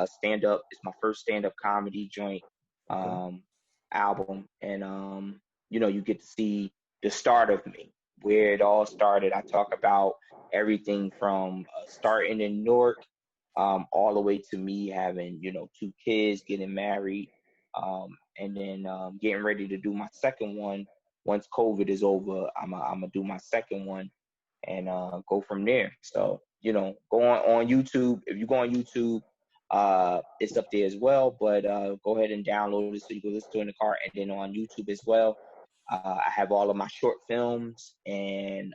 stand up. It's my first stand up comedy joint album, and you get to see the start of me, where it all started. I talk about everything from starting in Newark, all the way to me having 2 kids, getting married, and then getting ready to do my second one. Once COVID is over, I'm gonna do my second one and go from there. So go on YouTube. If you go on YouTube, it's up there as well, but go ahead and download it so you can listen to it in the car. And then on YouTube as well, I have all of my short films and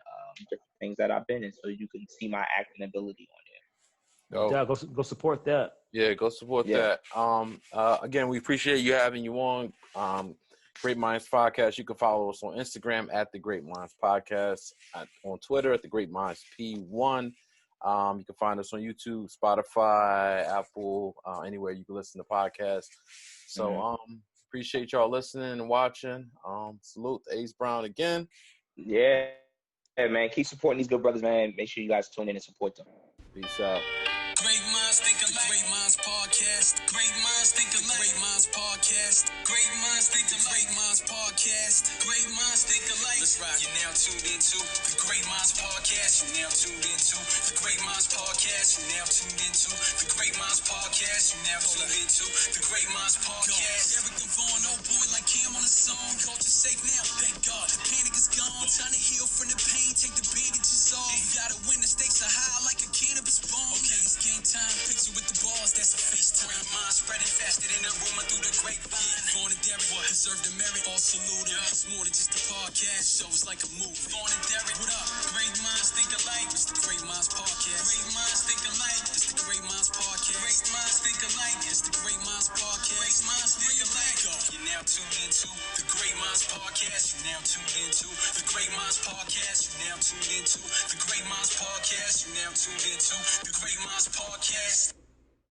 different things that I've been in, so you can see my acting ability on there. Go support that. Yeah, go support that. Again, we appreciate you having you on. Great Minds Podcast. You can follow us on Instagram at The Great Minds Podcast, on Twitter at The Great Minds P1. You can find us on YouTube, Spotify, Apple, anywhere you can listen to podcasts. So appreciate y'all listening and watching. Salute to Ace Brown again. Yeah, man. Keep supporting these good brothers, man. Make sure you guys tune in and support them. Peace out. Great minds think alike. Great Minds Podcast. Great minds think alike. Great Minds Podcast. Great minds think alike. Great Minds Podcast. Great minds think alike. Let's rock. You're now tuned into the Great Minds Podcast. You're now tuned into the Great Minds Podcast. You're now tuned into the Great Minds Podcast. You're now tuned into the Great Minds Podcast. Derrick the Vaughn, old boy like Cam on the song. Culture safe now, thank God. The panic is gone. Time to heal from the pain, take the bandages off. We gotta win, the stakes are high like a cannabis bomb. Okay, it's game time. Picture with the balls, that's a FaceTime. Great mind spreading faster than a rumor through the grapevine. Born and Derrick, deserve the merit. All salute him. It's more than just a podcast, show it's like a movie. Born and Derrick, what up? Great minds think alike. It's the Great Minds Podcast. Great minds think alike. It's the Great Minds Podcast. Great minds think alike. It's the Great Minds Podcast. Great minds think alike. You're now tuned into the Great Minds Podcast. You're now tuned into the Great Minds Podcast. You're now tuned into the Great Minds Podcast. You're now tuned into the Great Minds Podcast.